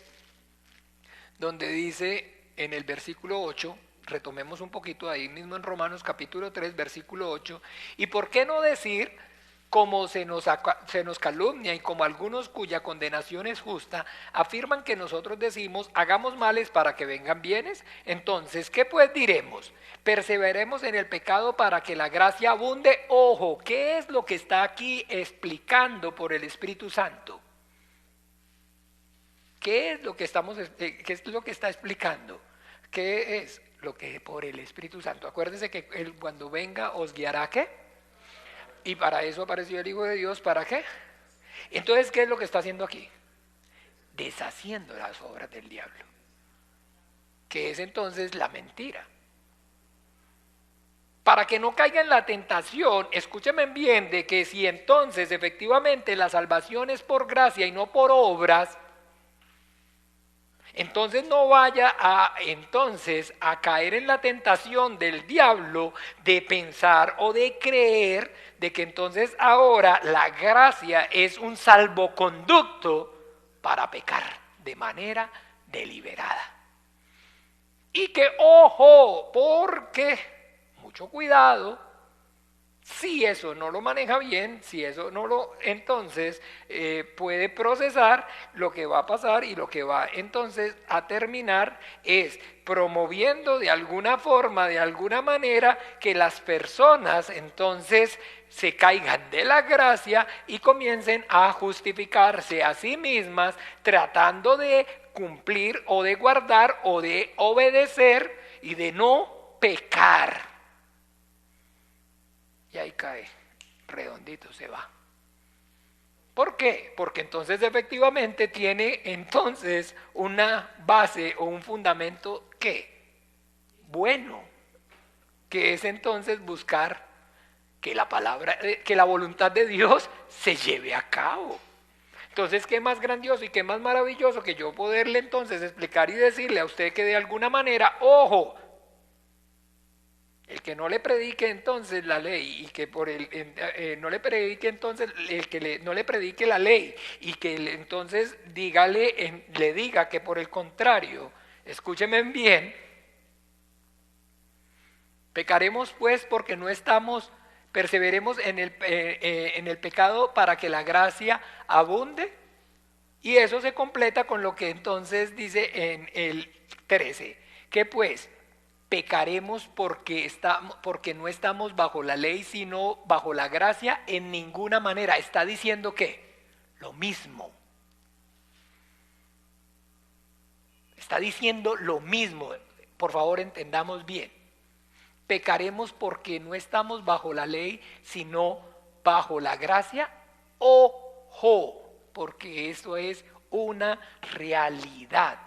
[SPEAKER 1] donde dice en el versículo 8, retomemos un poquito ahí mismo en Romanos capítulo 3, versículo 8, y por qué no decir como se nos calumnia y como algunos cuya condenación es justa, afirman que nosotros decimos, hagamos males para que vengan bienes. Entonces, ¿qué pues diremos? Perseveremos en el pecado para que la gracia abunde. Ojo, ¿qué es lo que está aquí explicando por el Espíritu Santo? ¿Qué es lo que está explicando? ¿Qué es lo que por el Espíritu Santo? Acuérdense que Él cuando venga os guiará, ¿qué? Y para eso apareció el Hijo de Dios, ¿para qué? Entonces, ¿qué es lo que está haciendo aquí? Deshaciendo las obras del diablo, que es entonces la mentira. Para que no caiga en la tentación, escúchenme bien, de que si entonces efectivamente la salvación es por gracia y no por obras, entonces no vaya a caer en la tentación del diablo de pensar o de creer de que entonces ahora la gracia es un salvoconducto para pecar de manera deliberada. Y que, ojo, porque, mucho cuidado, si eso no lo maneja bien, si eso no lo, entonces puede procesar lo que va a pasar y lo que va entonces a terminar es promoviendo de alguna forma, de alguna manera, que las personas entonces se caigan de la gracia y comiencen a justificarse a sí mismas tratando de cumplir o de guardar o de obedecer y de no pecar. Y ahí cae, redondito se va. ¿Por qué? Porque entonces efectivamente tiene entonces una base o un fundamento ¿qué? Bueno, que es entonces buscar que la palabra, que la voluntad de Dios se lleve a cabo. Entonces, ¿qué más grandioso y qué más maravilloso que yo poderle entonces explicar y decirle a usted que de alguna manera, ojo, el que no le predique entonces la ley y que por no le predique entonces no le predique la ley y que entonces le diga que por el contrario, escúcheme bien, pecaremos pues porque no estamos, perseveremos en el pecado para que la gracia abunde. Y eso se completa con lo que entonces dice en el 13, que pues pecaremos porque no estamos bajo la ley, sino bajo la gracia en ninguna manera. Está diciendo que lo mismo. Está diciendo lo mismo. Por favor, entendamos bien. Pecaremos porque no estamos bajo la ley, sino bajo la gracia. Ojo, porque eso es una realidad.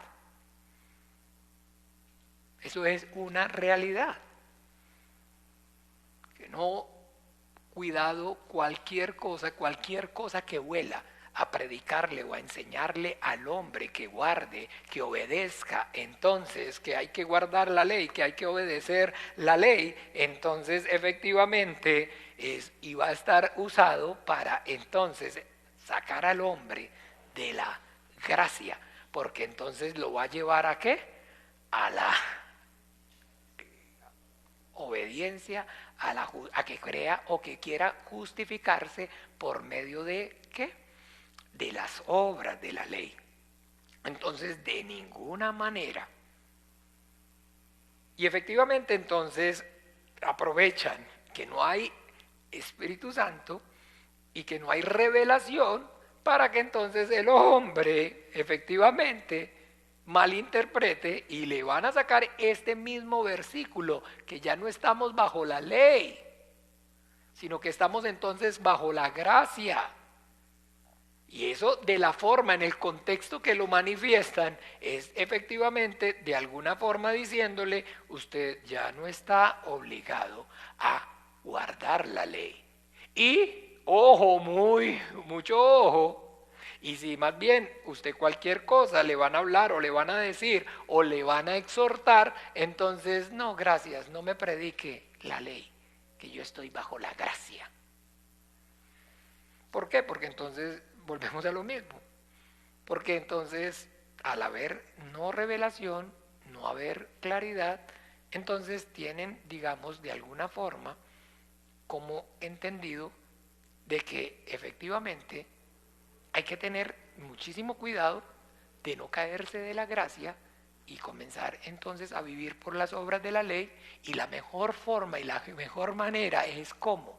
[SPEAKER 1] Eso es una realidad. Que no, cuidado, cualquier cosa que vuela a predicarle o a enseñarle al hombre que guarde, que obedezca, entonces que hay que guardar la ley, que hay que obedecer la ley, entonces efectivamente y va a estar usado para entonces sacar al hombre de la gracia, porque entonces lo va a llevar ¿a qué? A la obediencia, a que crea o que quiera justificarse por medio de ¿qué? De las obras de la ley. Entonces, de ninguna manera. Y efectivamente, entonces, aprovechan que no hay Espíritu Santo y que no hay revelación para que entonces el hombre, efectivamente, malinterprete y le van a sacar este mismo versículo, que ya no estamos bajo la ley, sino que estamos entonces bajo la gracia. Y eso de la forma, en el contexto que lo manifiestan, es efectivamente de alguna forma diciéndole, usted ya no está obligado a guardar la ley. Y, ojo, mucho ojo, y si más bien usted cualquier cosa le van a hablar o le van a decir o le van a exhortar, entonces no, gracias, no me predique la ley, que yo estoy bajo la gracia. ¿Por qué? Porque entonces volvemos a lo mismo. Porque entonces al haber no revelación, no haber claridad, entonces tienen, digamos, de alguna forma como entendido de que efectivamente hay que tener muchísimo cuidado de no caerse de la gracia y comenzar entonces a vivir por las obras de la ley, y la mejor forma y la mejor manera es ¿cómo?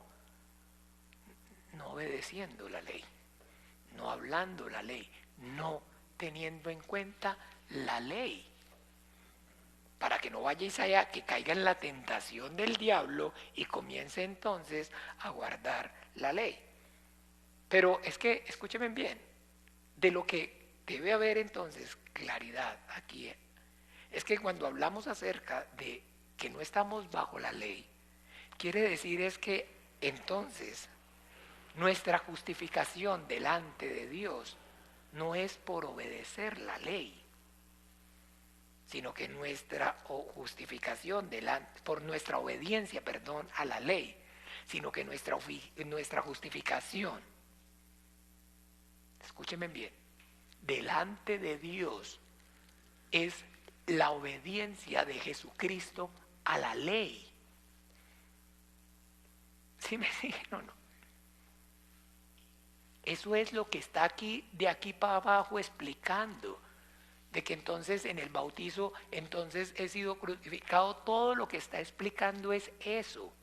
[SPEAKER 1] No obedeciendo la ley, no hablando la ley, no teniendo en cuenta la ley, para que no vayáis allá, que caiga en la tentación del diablo y comience entonces a guardar la ley. Pero es que, escúchenme bien, de lo que debe haber entonces claridad aquí, es que cuando hablamos acerca de que no estamos bajo la ley, quiere decir es que entonces nuestra justificación delante de Dios no es por obedecer la ley, sino que nuestra justificación por nuestra obediencia, a la ley, sino que nuestra justificación, escúchenme bien, delante de Dios es la obediencia de Jesucristo a la ley. ¿Sí me siguen o no? Eso es lo que está aquí, de aquí para abajo, explicando, de que entonces en el bautizo entonces he sido crucificado. Todo lo que está explicando es eso.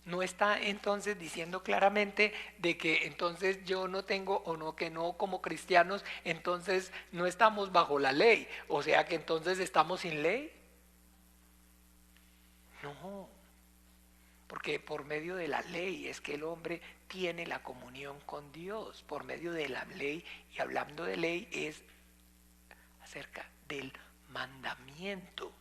[SPEAKER 1] No está entonces diciendo claramente de que entonces yo no tengo, o no, que no, como cristianos entonces no estamos bajo la ley, o sea que entonces estamos sin ley. No, porque por medio de la ley es que el hombre tiene la comunión con Dios, por medio de la ley. Y hablando de ley es acerca del mandamiento.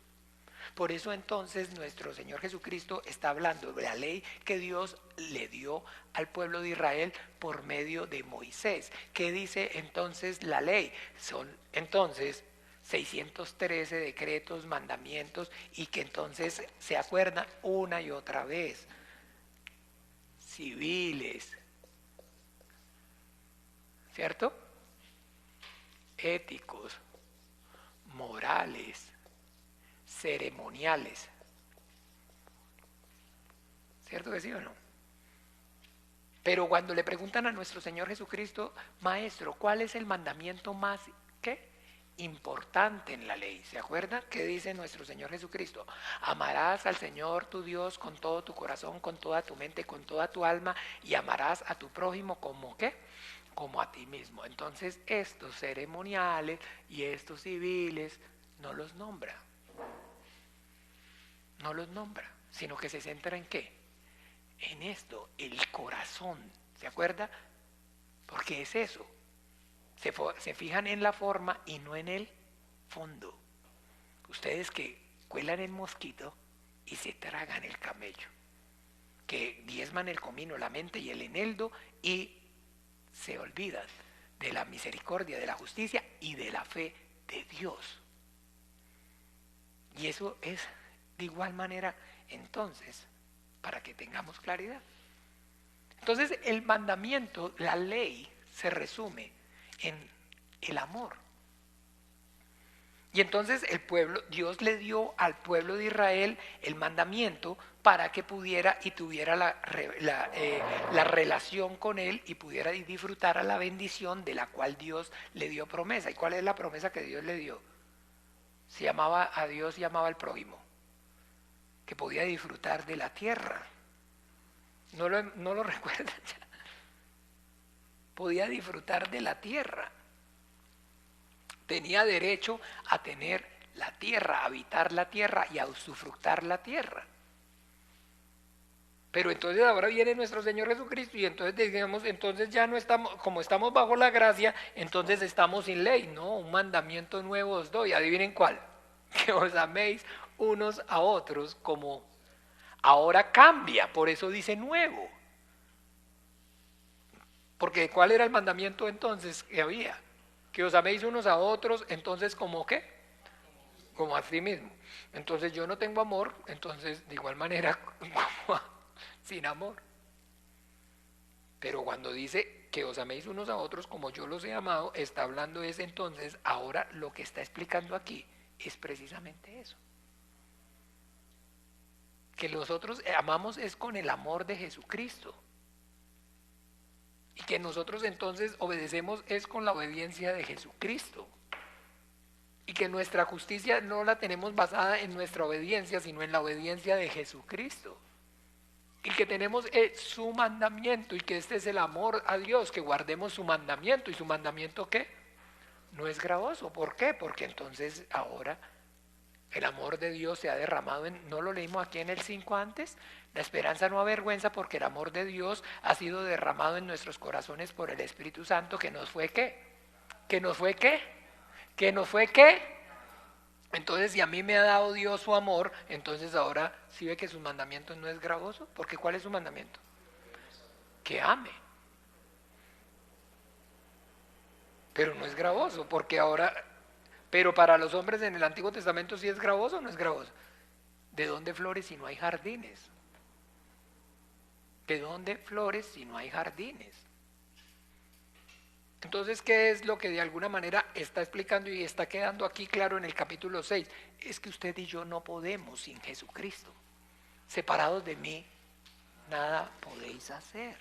[SPEAKER 1] Por eso entonces nuestro Señor Jesucristo está hablando de la ley que Dios le dio al pueblo de Israel por medio de Moisés. ¿Qué dice entonces la ley? Son entonces 613 decretos, mandamientos, y que entonces se acuerdan una y otra vez. Civiles, ¿cierto? Éticos, morales, ceremoniales. ¿Cierto que sí o no? Pero cuando le preguntan a nuestro Señor Jesucristo, Maestro, ¿cuál es el mandamiento más importante en la ley? ¿Se acuerdan? ¿Qué dice nuestro Señor Jesucristo? Amarás al Señor tu Dios con todo tu corazón, con toda tu mente, con toda tu alma, y amarás a tu prójimo como ¿qué? Como a ti mismo. Entonces estos ceremoniales y estos civiles no los nombra. No los nombra, sino que se centra en ¿qué? En esto, el corazón. ¿Se acuerda? Porque es eso. Se fijan en la forma y no en el fondo. Ustedes que cuelan el mosquito y se tragan el camello, que diezman el comino, la mente y el eneldo, y se olvidan de la misericordia, de la justicia y de la fe de Dios. Y eso es de igual manera, entonces, para que tengamos claridad. Entonces, el mandamiento, la ley, se resume en el amor. Y entonces Dios le dio al pueblo de Israel el mandamiento para que pudiera y tuviera la relación con Él y pudiera disfrutar a la bendición de la cual Dios le dio promesa. ¿Y cuál es la promesa que Dios le dio? Se amaba a Dios y amaba al prójimo, que podía disfrutar de la tierra. No lo recuerdan ya. Podía disfrutar de la tierra. Tenía derecho a tener la tierra, a habitar la tierra y a usufructar la tierra. Pero entonces ahora viene nuestro Señor Jesucristo y entonces digamos, entonces ya no estamos, como estamos bajo la gracia, entonces estamos sin ley. No, un mandamiento nuevo os doy. Adivinen cuál. Que os améis unos a otros como ahora cambia, por eso dice nuevo. Porque ¿cuál era el mandamiento entonces que había? Que os améis unos a otros, entonces ¿como qué? Como a sí mismo. Entonces yo no tengo amor, entonces de igual manera sin amor. Pero cuando dice que os améis unos a otros como yo los he amado, está hablando es entonces, ahora lo que está explicando aquí es precisamente eso. que nosotros amamos es con el amor de Jesucristo. Y que nosotros entonces obedecemos es con la obediencia de Jesucristo. Y que nuestra justicia no la tenemos basada en nuestra obediencia, sino en la obediencia de Jesucristo. Y que tenemos su mandamiento, y que este es el amor a Dios, que guardemos su mandamiento. ¿Y su mandamiento qué? No es gravoso. ¿Por qué? Porque entonces ahora el amor de Dios se ha derramado ¿no lo leímos aquí en el 5 antes? La esperanza no avergüenza, porque el amor de Dios ha sido derramado en nuestros corazones por el Espíritu Santo, que nos fue ¿qué? ¿Que nos fue qué? ¿Que nos fue qué? Entonces, si a mí me ha dado Dios su amor, entonces ahora sí ve que sus mandamientos no es gravoso, porque ¿cuál es su mandamiento? Que ame. Pero no es gravoso, porque ahora, pero para los hombres en el Antiguo Testamento sí es gravoso o no es gravoso. ¿De dónde flores si no hay jardines? ¿De dónde flores si no hay jardines? Entonces, ¿qué es lo que de alguna manera está explicando y está quedando aquí claro en el capítulo 6? Es que usted y yo no podemos sin Jesucristo. Separados de mí, nada podéis hacer.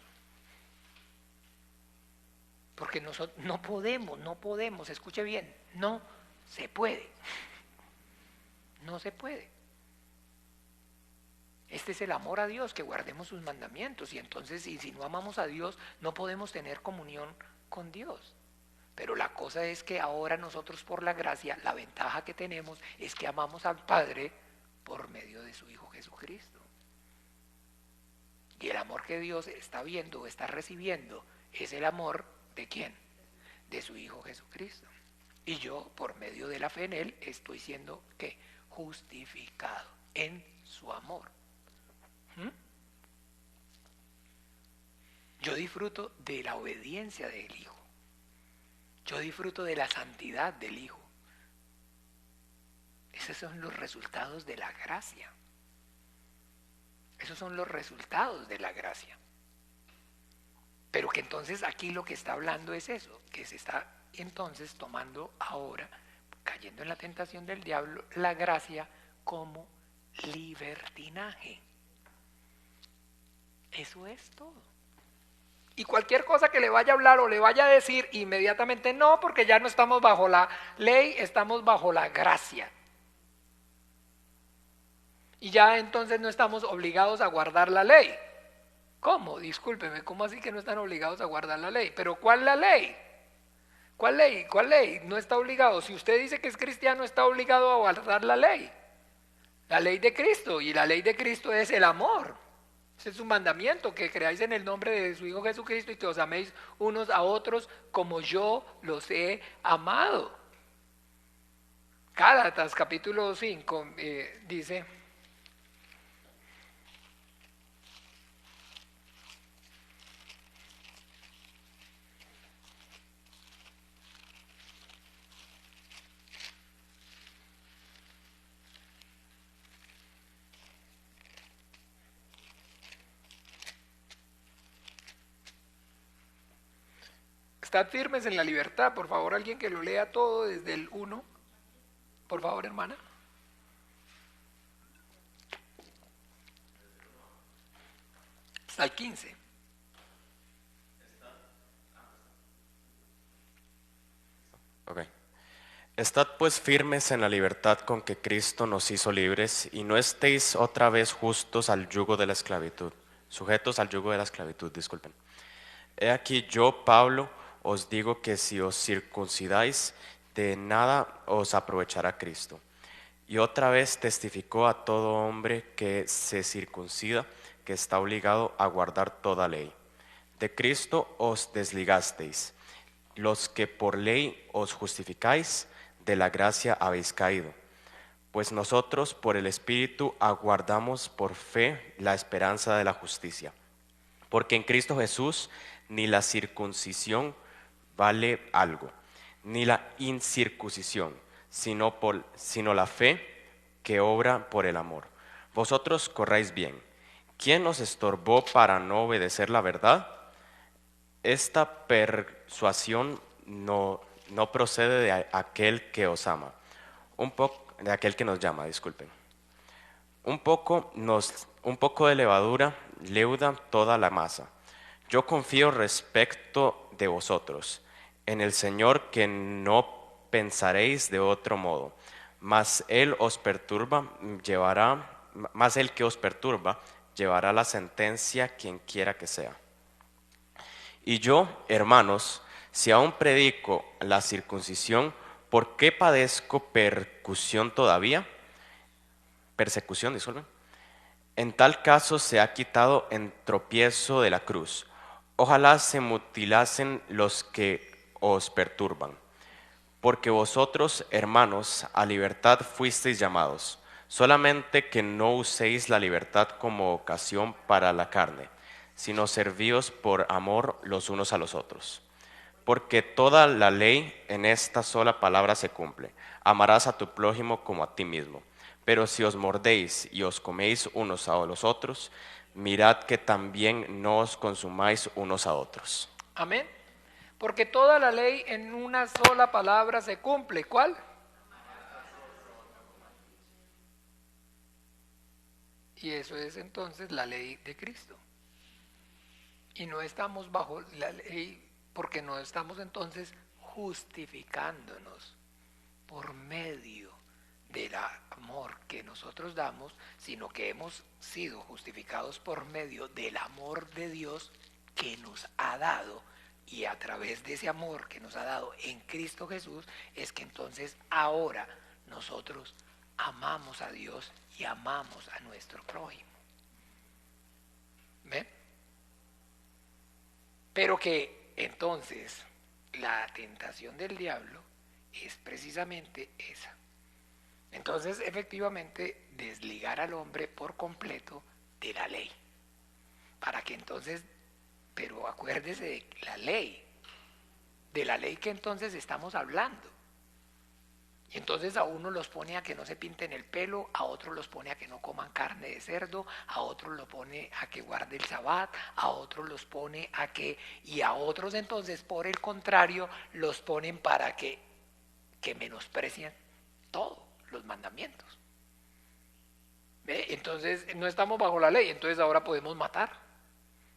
[SPEAKER 1] Porque nosotros no podemos, escuche bien, no se puede. No se puede. Este es el amor a Dios, que guardemos sus mandamientos. Y entonces, si no amamos a Dios, no podemos tener comunión con Dios. Pero la cosa es que ahora nosotros, por la gracia, la ventaja que tenemos es que amamos al Padre por medio de su Hijo Jesucristo. Y el amor que Dios está viendo o está recibiendo es el amor ¿de quién? De su Hijo Jesucristo. Y yo, por medio de la fe en Él, estoy siendo ¿qué? Justificado en su amor. Yo disfruto de la obediencia del Hijo. Yo disfruto de la santidad del Hijo. Esos son los resultados de la gracia. Esos son los resultados de la gracia. Pero que entonces aquí lo que está hablando es eso, que se está entonces tomando ahora, cayendo en la tentación del diablo, la gracia como libertinaje. Eso es todo. Y cualquier cosa que le vaya a hablar o le vaya a decir, inmediatamente no, porque ya no estamos bajo la ley, estamos bajo la gracia. Y ya entonces no estamos obligados a guardar la ley. ¿Cómo? Discúlpeme, ¿cómo así que no están obligados a guardar la ley? ¿Pero cuál es la ley? ¿Cuál ley? ¿Cuál ley? No está obligado. Si usted dice que es cristiano, está obligado a guardar la ley. La ley de Cristo. Y la ley de Cristo es el amor. Ese es un mandamiento, que creáis en el nombre de su Hijo Jesucristo y que os améis unos a otros como yo los he amado. Gálatas capítulo 5 dice: estad firmes en la libertad. Por favor, alguien que lo lea todo desde el 1. Por favor, hermana. Hasta el 15.
[SPEAKER 7] Ok. Estad pues firmes en la libertad con que Cristo nos hizo libres, y no estéis otra vez sujetos al yugo de la esclavitud. Disculpen. He aquí yo, Pablo, os digo que si os circuncidáis, de nada os aprovechará Cristo. Y otra vez testificó a todo hombre que se circuncida, que está obligado a guardar toda ley. De Cristo os desligasteis. Los que por ley os justificáis, de la gracia habéis caído. Pues nosotros por el Espíritu aguardamos por fe la esperanza de la justicia. Porque en Cristo Jesús ni la circuncisión vale algo, ni la incircuncisión, sino la fe que obra por el amor. Vosotros corráis bien. ¿Quién os estorbó para no obedecer la verdad? Esta persuasión no procede de aquel que os ama, de aquel que nos llama, disculpen. Un poco de levadura leuda toda la masa. Yo confío respecto de vosotros en el Señor, que no pensaréis de otro modo, mas el que os perturba llevará la sentencia, quien quiera que sea. Y yo, hermanos, si aún predico la circuncisión, ¿por qué padezco persecución todavía? En tal caso se ha quitado el tropiezo de la cruz. Ojalá se mutilasen los que os perturban. Porque vosotros, hermanos, a libertad fuisteis llamados, solamente que no uséis la libertad como ocasión para la carne, sino servíos por amor los unos a los otros. Porque toda la ley en esta sola palabra se cumple: amarás a tu prójimo como a ti mismo. Pero si os mordéis y os coméis unos a los otros, mirad que también no os consumáis unos a otros.
[SPEAKER 1] Amén. Porque toda la ley en una sola palabra se cumple. ¿Cuál? Y eso es entonces la ley de Cristo. Y no estamos bajo la ley porque no estamos entonces justificándonos por medio del amor que nosotros damos, sino que hemos sido justificados por medio del amor de Dios que nos ha dado. Y a través de ese amor que nos ha dado en Cristo Jesús es que entonces ahora nosotros amamos a Dios y amamos a nuestro prójimo. ¿Ven? Pero que entonces la tentación del diablo es precisamente esa. Entonces, efectivamente, desligar al hombre por completo de la ley. Para que entonces, pero acuérdese de la ley que entonces estamos hablando. Y entonces a uno los pone a que no se pinten el pelo, a otros los pone a que no coman carne de cerdo, a otros los pone a que guarde el sabbat, a otros los pone a que, y a otros entonces por el contrario los ponen para que menosprecien todos los mandamientos. ¿Ve? Entonces no estamos bajo la ley, entonces ahora podemos matar,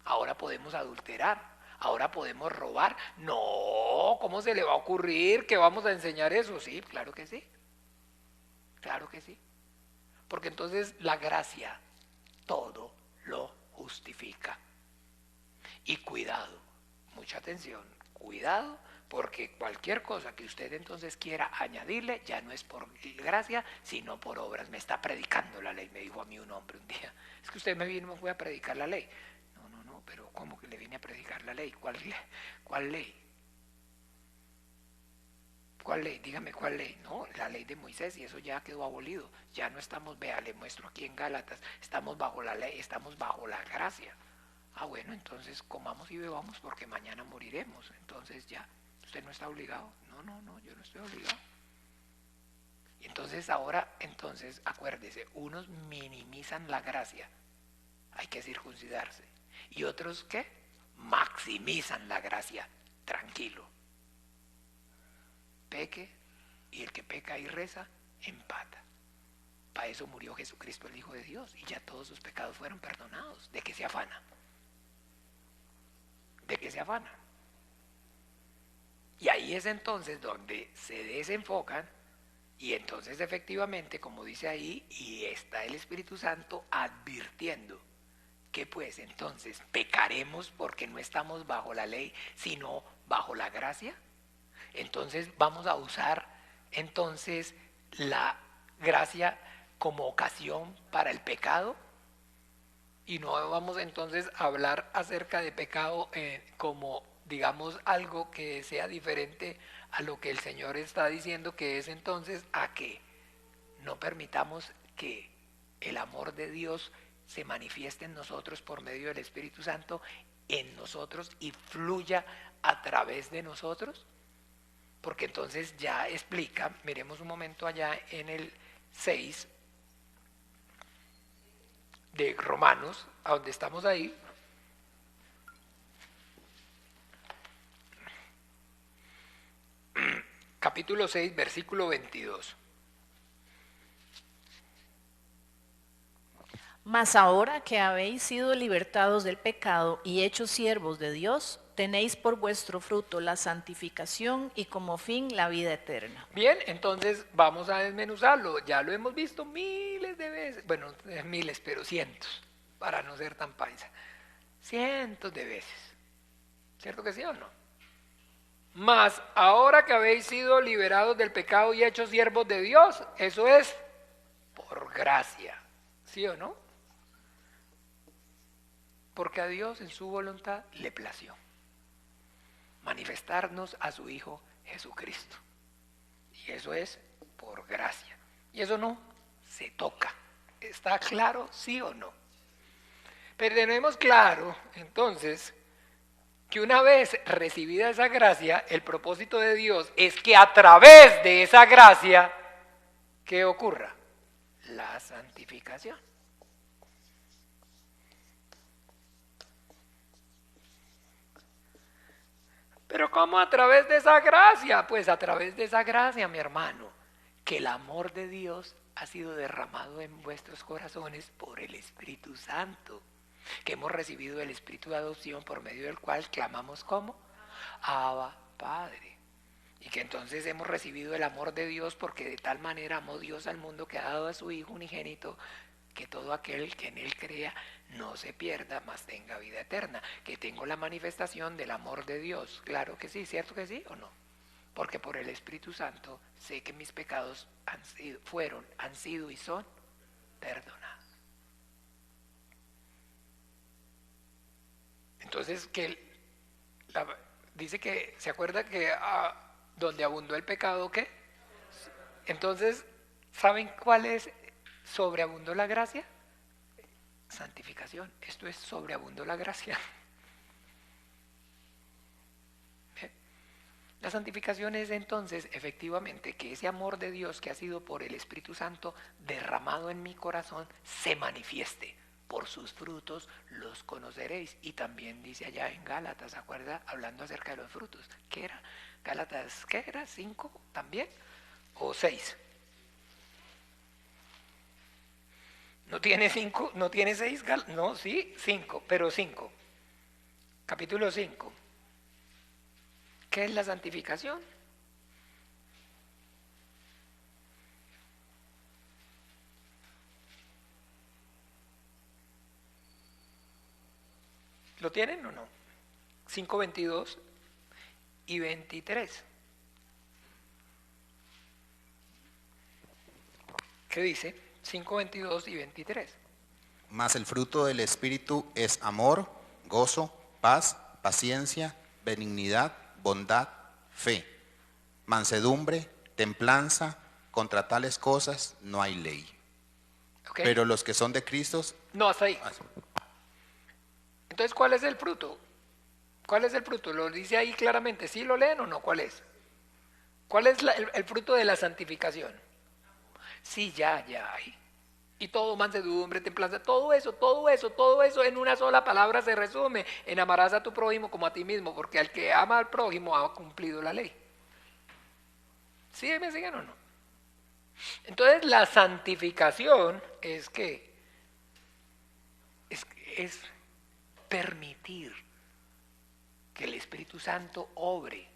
[SPEAKER 1] ahora podemos adulterar, ahora podemos robar. No, ¿cómo se le va a ocurrir que vamos a enseñar eso? Sí, claro que sí. Claro que sí. Porque entonces la gracia todo lo justifica. Y cuidado, mucha atención, cuidado, porque cualquier cosa que usted entonces quiera añadirle ya no es por gracia, sino por obras. Me está predicando la ley, me dijo a mí un hombre un día. Es que usted me fue a predicar la ley. No, pero ¿cómo que le vine a predicar la ley? ¿Cuál ley? ¿Cuál ley? Dígame cuál ley. No, la ley de Moisés, y eso ya quedó abolido. Ya no estamos, vea, le muestro aquí en Gálatas, estamos bajo la ley, estamos bajo la gracia. Ah, bueno, entonces comamos y bebamos porque mañana moriremos. Entonces ya, usted no está obligado. No, yo no estoy obligado. Y entonces ahora, acuérdese, unos minimizan la gracia. Hay que circuncidarse. Y otros, ¿qué? Maximizan la gracia. Tranquilo. Peque, y el que peca y reza, empata. Para eso murió Jesucristo, el Hijo de Dios, y ya todos sus pecados fueron perdonados. ¿De qué se afana? ¿De qué se afana? Y ahí es entonces donde se desenfocan, y entonces efectivamente, como dice ahí, y está el Espíritu Santo advirtiendo que pues entonces pecaremos porque no estamos bajo la ley, sino bajo la gracia. Entonces vamos a usar entonces la gracia como ocasión para el pecado, y no vamos entonces a hablar acerca de pecado como digamos algo que sea diferente a lo que el Señor está diciendo, que es entonces a que no permitamos que el amor de Dios se manifieste en nosotros por medio del Espíritu Santo en nosotros y fluya a través de nosotros. Porque entonces ya explica, miremos un momento allá en el 6 de Romanos, a donde estamos ahí. Capítulo 6, versículo 22.
[SPEAKER 8] Mas ahora que habéis sido libertados del pecado y hechos siervos de Dios, tenéis por vuestro fruto la santificación y como fin la vida eterna.
[SPEAKER 1] Bien, entonces vamos a desmenuzarlo. Ya lo hemos visto miles de veces, bueno, miles, pero cientos, para no ser tan paisa. Cientos de veces. ¿Cierto que sí o no? Mas ahora que habéis sido liberados del pecado y hechos siervos de Dios, eso es por gracia. ¿Sí o no? Porque a Dios en su voluntad le plació manifestarnos a su Hijo Jesucristo. Y eso es por gracia. Y eso no se toca. ¿Está claro, sí o no? Pero tenemos claro, entonces, que una vez recibida esa gracia, el propósito de Dios es que a través de esa gracia, ¿qué ocurra? La santificación. Pero ¿cómo a través de esa gracia? Pues a través de esa gracia, mi hermano, que el amor de Dios ha sido derramado en vuestros corazones por el Espíritu Santo, que hemos recibido el Espíritu de adopción por medio del cual clamamos como Abba, Padre. Y que entonces hemos recibido el amor de Dios porque de tal manera amó Dios al mundo que ha dado a su Hijo unigénito, que todo aquel que en él crea no se pierda, mas tenga vida eterna. Que tengo la manifestación del amor de Dios. Claro que sí, ¿cierto que sí o no? Porque por el Espíritu Santo sé que mis pecados han sido y son perdonados. Entonces, dice que, ¿se acuerda que donde abundó el pecado, qué? Entonces, ¿saben cuál es? ¿Sobreabundó la gracia? Santificación. Esto es sobreabundó la gracia. La santificación es entonces efectivamente que ese amor de Dios que ha sido por el Espíritu Santo derramado en mi corazón se manifieste. Por sus frutos los conoceréis. Y también dice allá en Gálatas, ¿se acuerda? Hablando acerca de los frutos. ¿Qué era? Gálatas, ¿qué era? ¿5 también? ¿O 6? ¿No tiene 5? ¿No tiene 6? No, sí, 5, pero 5. Capítulo 5. ¿Qué es la santificación? ¿Lo tienen o no? 5, 22 y 23. ¿Qué dice? 5, 22 y 23.
[SPEAKER 9] Mas el fruto del Espíritu es amor, gozo, paz, paciencia, benignidad, bondad, fe, mansedumbre, templanza. Contra tales cosas no hay ley.
[SPEAKER 1] ¿Okay?
[SPEAKER 9] Pero los que son de Cristo...
[SPEAKER 1] No, hasta ahí. Entonces, ¿cuál es el fruto? ¿Cuál es el fruto? Lo dice ahí claramente. ¿Sí lo leen o no? ¿Cuál es? ¿Cuál es el fruto de la santificación? Sí, ya hay. Y todo, mansedumbre, templanza, todo eso en una sola palabra se resume en amarás a tu prójimo como a ti mismo, porque al que ama al prójimo ha cumplido la ley. ¿Sí me siguen o no? Entonces la santificación es que es permitir que el Espíritu Santo obre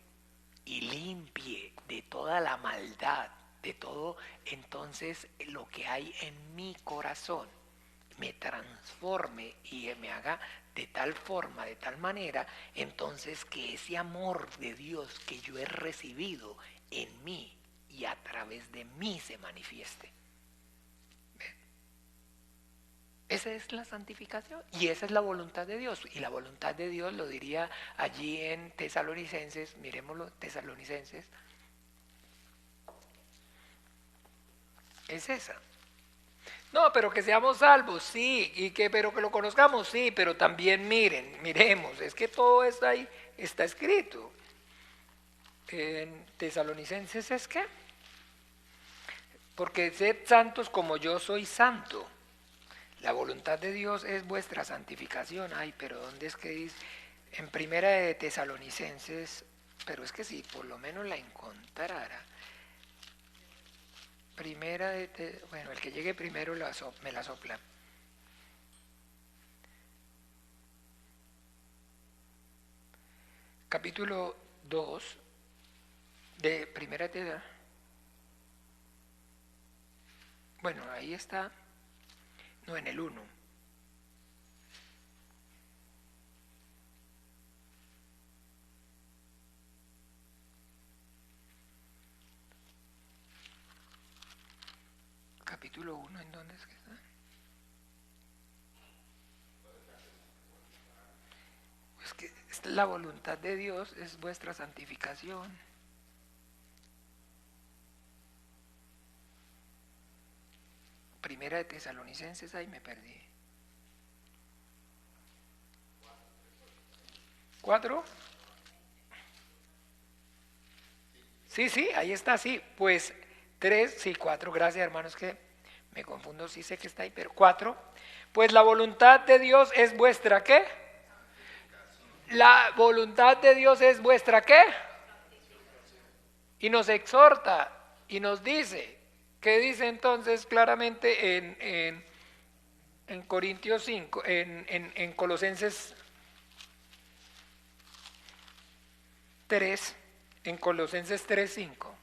[SPEAKER 1] y limpie de toda la maldad, de todo entonces lo que hay en mi corazón, me transforme y me haga de tal forma, de tal manera, entonces que ese amor de Dios que yo he recibido en mí y a través de mí se manifieste. ¿Ven? Esa es la santificación y esa es la voluntad de Dios. Y la voluntad de Dios lo diría allí en Tesalonicenses, miremoslo, Tesalonicenses, es esa. No, pero que seamos salvos, sí, pero que lo conozcamos, sí, pero también miremos, es que todo está ahí, está escrito. En Tesalonicenses es que, porque sed santos como yo soy santo. La voluntad de Dios es vuestra santificación. Ay, pero ¿dónde es que dice? En Primera de Tesalonicenses, pero es que si por lo menos la encontrara. Primera de bueno, el que llegue primero me la sopla. capítulo 2 de Primera de... Bueno, ahí está, no, en el 1. Capítulo 1, ¿en dónde es que está? Es que la voluntad de Dios es vuestra santificación. Primera de Tesalonicenses, ahí me perdí. 4. Sí, ahí está, sí. Pues 3, sí, 4, gracias hermanos que me confundo, sí sé que está ahí, pero 4. Pues la voluntad de Dios es vuestra, ¿qué? La voluntad de Dios es vuestra, ¿qué? Y nos exhorta y nos dice, ¿qué dice entonces claramente en Corintios 5, en Colosenses 3, en Colosenses 3, 5?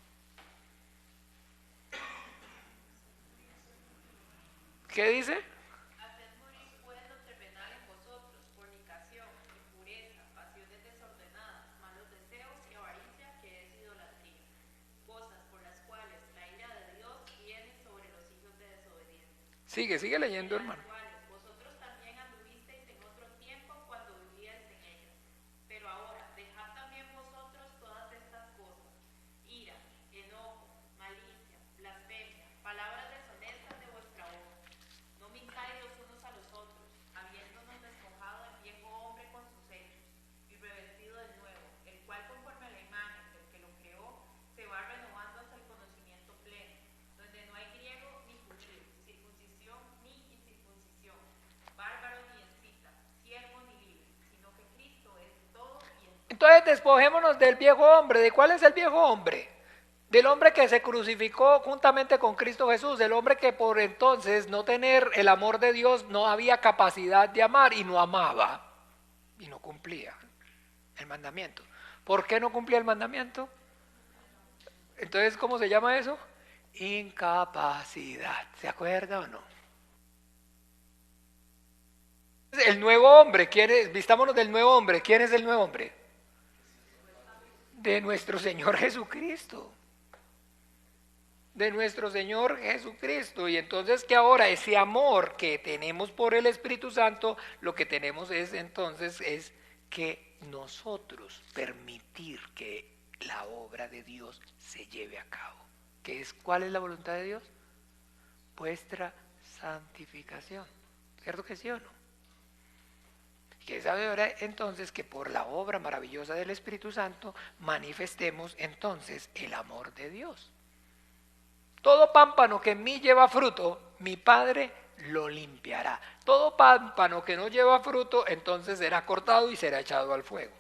[SPEAKER 1] ¿Qué dice?
[SPEAKER 5] Haced morir pues lo terrenal en vosotros, fornicación, impureza, pasiones desordenadas, malos deseos y avaricia, que es idolatría, cosas por las cuales la ira de Dios viene sobre los hijos de desobediencia.
[SPEAKER 1] Sigue leyendo,
[SPEAKER 5] En las
[SPEAKER 1] hermano.
[SPEAKER 5] cuales vosotros también anduvisteis en otro tiempo cuando vivíais en ellas. Pero ahora, dejad también vosotros todas estas cosas: ira, enojo, malicia, blasfemia, palabras deshonestas de vuestra boca. No mintáis los unos a los otros, habiéndonos despojado del viejo hombre con sus hechos, y revestido del nuevo, el cual conforme a la imagen del que lo creó, se va renovando hasta el conocimiento pleno, donde no hay griego ni judío, circuncisión ni incircuncisión, bárbaro ni escita, siervo ni libre, sino que Cristo es todo y en todo.
[SPEAKER 1] Entonces despojémonos del viejo hombre. ¿De cuál es el viejo hombre? Del hombre que se crucificó juntamente con Cristo Jesús, del hombre que por entonces no tener el amor de Dios no había capacidad de amar y no amaba y no cumplía el mandamiento. ¿Por qué no cumplía el mandamiento? Entonces, ¿cómo se llama eso? Incapacidad. ¿Se acuerda o no? El nuevo hombre, ¿quién es? Vistámonos del nuevo hombre. ¿Quién es el nuevo hombre? De nuestro Señor Jesucristo. De nuestro Señor Jesucristo. Y entonces que ahora ese amor que tenemos por el Espíritu Santo, lo que tenemos es entonces es que nosotros permitir que la obra de Dios se lleve a cabo. ¿Cuál es la voluntad de Dios? Vuestra santificación. ¿Cierto que sí o no? Que sabe ahora entonces que por la obra maravillosa del Espíritu Santo manifestemos entonces el amor de Dios. Todo pámpano que en mí lleva fruto, mi Padre lo limpiará. Todo pámpano que no lleva fruto, entonces será cortado y será echado al fuego.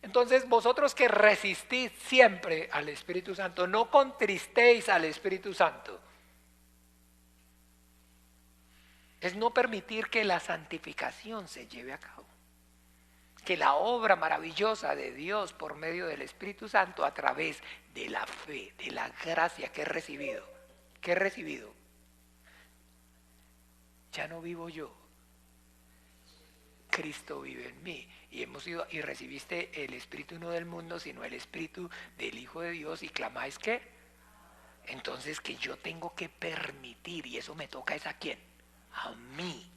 [SPEAKER 1] Entonces vosotros que resistís siempre al Espíritu Santo, no contristéis al Espíritu Santo. Es no permitir que la santificación se lleve a cabo. Que la obra maravillosa de Dios por medio del Espíritu Santo a través de la fe, de la gracia que he recibido. ¿Qué he recibido? Ya no vivo yo. Cristo vive en mí. Y recibiste el Espíritu no del mundo, sino el Espíritu del Hijo de Dios y clamáis ¿qué? Entonces que yo tengo que permitir, y eso me toca es ¿a quién? A mí.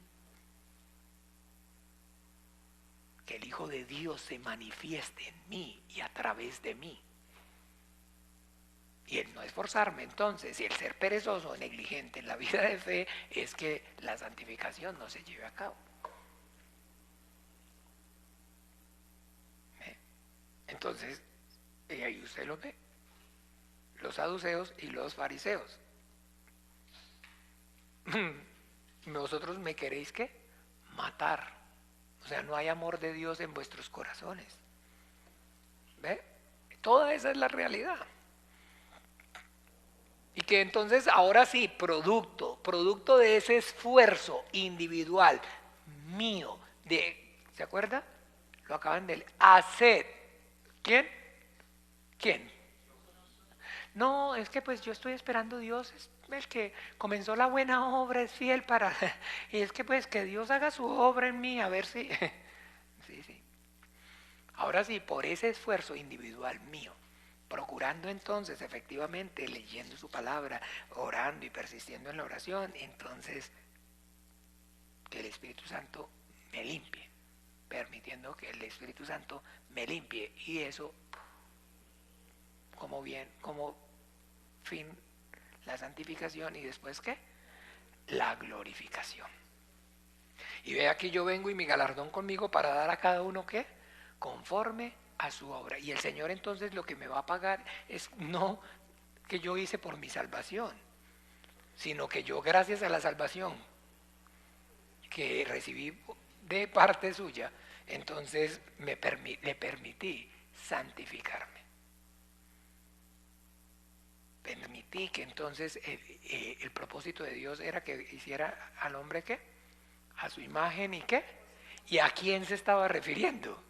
[SPEAKER 1] Que el Hijo de Dios se manifieste en mí y a través de mí. Y el no esforzarme entonces, y el ser perezoso o negligente en la vida de fe, es que la santificación no se lleve a cabo. Entonces, y ahí usted lo ve, los saduceos y los fariseos. ¿Vosotros me queréis qué? Matar. O sea, no hay amor de Dios en vuestros corazones. ¿Ve? Toda esa es la realidad. Y que entonces, ahora sí, producto de ese esfuerzo individual mío, ¿se acuerda? Lo acaban de leer. Haced ¿Quién? ¿Quién? No, es que pues yo estoy esperando, Dios es el que comenzó la buena obra, es fiel para... Y es que pues que Dios haga su obra en mí, a ver si... Sí, sí. Ahora sí, por ese esfuerzo individual mío, procurando entonces efectivamente, leyendo su palabra, orando y persistiendo en la oración, entonces que el Espíritu Santo me limpie, permitiendo que el Espíritu Santo me limpie, y eso como fin la santificación, y después ¿qué? La glorificación. Y ve, aquí yo vengo y mi galardón conmigo para dar a cada uno ¿qué? Conforme a su obra. Y el Señor entonces lo que me va a pagar es no que yo hice por mi salvación, sino que yo, gracias a la salvación que recibí de parte suya, entonces le permití santificarme. Permití que entonces el propósito de Dios era que hiciera al hombre ¿qué? A su imagen, ¿y qué? ¿Y a quién se estaba refiriendo?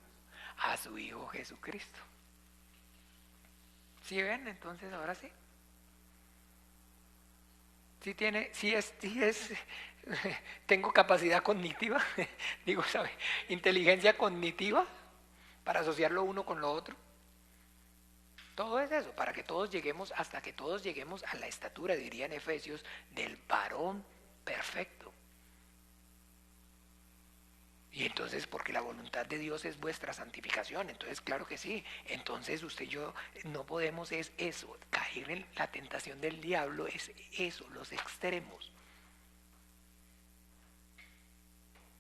[SPEAKER 1] A su Hijo Jesucristo. ¿Sí ven? Entonces ahora sí. Tengo capacidad cognitiva, digo, ¿sabe? Inteligencia cognitiva para asociar lo uno con lo otro. Todo es eso, para que todos lleguemos, hasta que todos lleguemos a la estatura, diría en Efesios, del varón perfecto. Y entonces, porque la voluntad de Dios es vuestra santificación, entonces claro que sí. Entonces usted y yo no podemos, es eso, caer en la tentación del diablo, es eso, los extremos.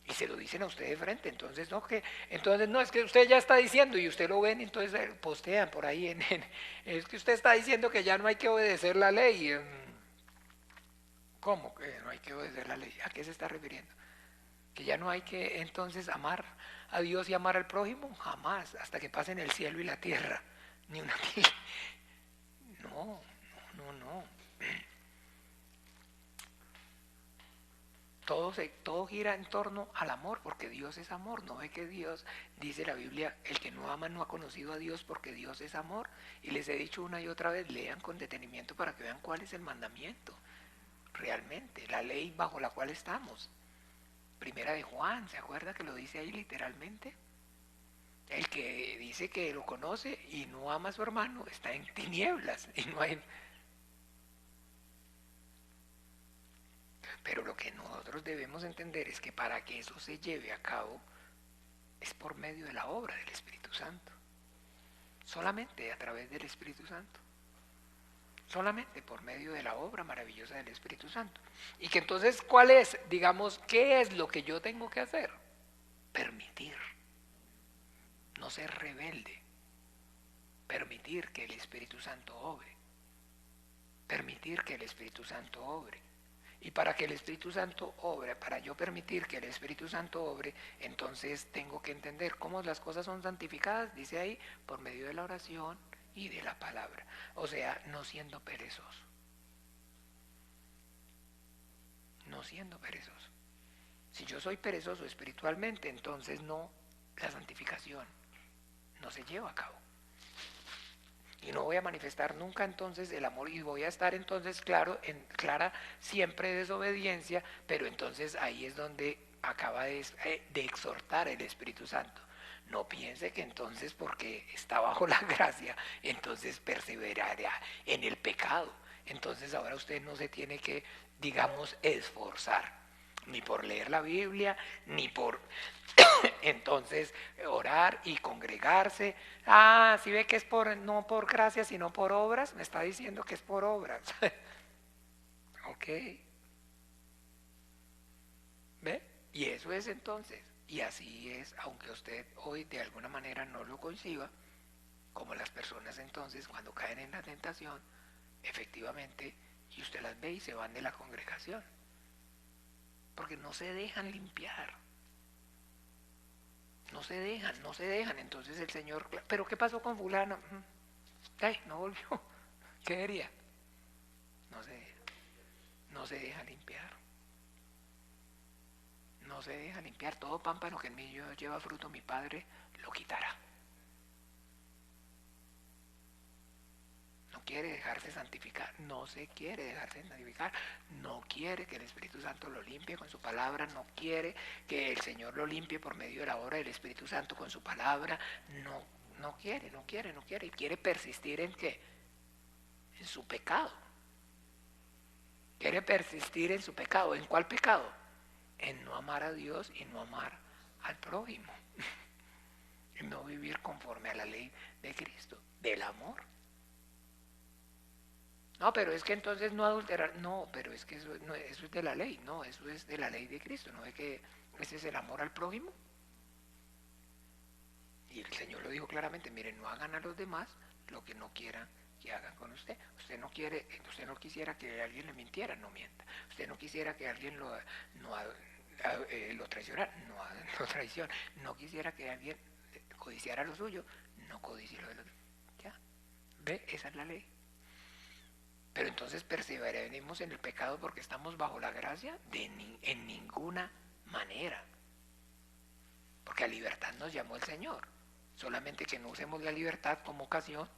[SPEAKER 1] Y se lo dicen a usted de frente, entonces no, es que usted ya está diciendo, y usted lo ven, entonces postean por ahí, es que usted está diciendo que ya no hay que obedecer la ley. ¿Cómo que no hay que obedecer la ley? ¿A qué se está refiriendo? ¿Que ya no hay que entonces amar a Dios y amar al prójimo? Jamás, hasta que pasen el cielo y la tierra. Ni una... No. Todo gira en torno al amor, porque Dios es amor. ¿No ve que Dios, dice la Biblia, el que no ama no ha conocido a Dios, porque Dios es amor? Y les he dicho una y otra vez, lean con detenimiento para que vean cuál es el mandamiento. Realmente, la ley bajo la cual estamos. Primera de Juan, ¿se acuerda que lo dice ahí literalmente? El que dice que lo conoce y no ama a su hermano está en tinieblas y no hay... Pero lo que nosotros debemos entender es que para que eso se lleve a cabo es por medio de la obra del Espíritu Santo. Solamente a través del Espíritu Santo. Solamente por medio de la obra maravillosa del Espíritu Santo. Y que entonces, ¿cuál es? Digamos, ¿qué es lo que yo tengo que hacer? Permitir. No ser rebelde. Permitir que el Espíritu Santo obre. Permitir que el Espíritu Santo obre. Y para que el Espíritu Santo obre, para yo permitir que el Espíritu Santo obre, entonces tengo que entender cómo las cosas son santificadas, dice ahí, por medio de la oración y de la palabra. O sea, no siendo perezoso. No siendo perezoso. Si yo soy perezoso espiritualmente, entonces la santificación no se lleva a cabo. Y no voy a manifestar nunca entonces el amor, y voy a estar entonces clara siempre desobediencia, pero entonces ahí es donde acaba de exhortar el Espíritu Santo. No piense que entonces porque está bajo la gracia, entonces perseverará en el pecado. Entonces ahora usted no se tiene que, digamos, esforzar, ni por leer la Biblia, ni por entonces orar y congregarse. Si ve que es no por gracia, sino por obras, me está diciendo que es por obras. Ok. ¿Ve? Y eso es entonces. Y así es, aunque usted hoy de alguna manera no lo conciba, como las personas entonces cuando caen en la tentación, efectivamente, y usted las ve y se van de la congregación. Porque no se dejan limpiar. No se dejan. Entonces el Señor, ¿pero qué pasó con fulano? No volvió. ¿Qué quería? No se deja limpiar. No se deja limpiar. Todo pámpano que en mí lleva fruto, mi Padre lo quitará. quiere dejarse santificar, no se quiere dejarse santificar, no quiere que el Espíritu Santo lo limpie con su palabra, no quiere que el Señor lo limpie por medio de la obra del Espíritu Santo con su palabra, no quiere, y quiere persistir ¿en qué? En su pecado. Quiere persistir en su pecado. ¿En cuál pecado? En no amar a Dios y no amar al prójimo. En no vivir conforme a la ley de Cristo, del amor. No, pero es que entonces no adulterar. No, pero es que eso es de la ley. No, eso es de la ley de Cristo. ¿No ve que ese es el amor al prójimo? Y el Señor lo dijo claramente, miren, no hagan a los demás lo que no quieran que hagan con usted. Usted no quisiera que alguien le mintiera, no mienta. Usted no quisiera que alguien lo traicionara, no traicione. No quisiera que alguien codiciara lo suyo, no codicie lo de los demás. ¿Ya? ¿Ve? Esa es la ley. Pero entonces perseveraremos en el pecado porque estamos bajo la gracia en ninguna manera. Porque a libertad nos llamó el Señor. Solamente que no usemos la libertad como ocasión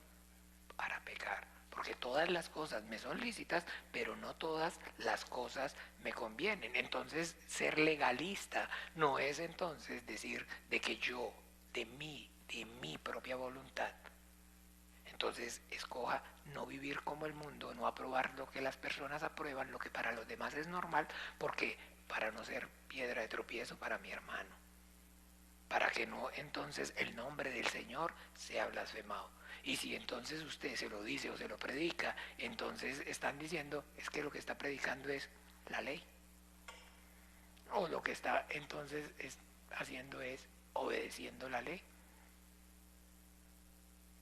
[SPEAKER 1] para pecar. Porque todas las cosas me son lícitas, pero no todas las cosas me convienen. Entonces, ser legalista no es entonces decir de que yo, de mi propia voluntad, entonces escoja no vivir como el mundo, no aprobar lo que las personas aprueban, lo que para los demás es normal, porque para no ser piedra de tropiezo para mi hermano, para que no entonces el nombre del Señor sea blasfemado. Y si entonces usted se lo dice o se lo predica, entonces están diciendo es que lo que está predicando es la ley, o lo que está entonces haciendo es obedeciendo la ley.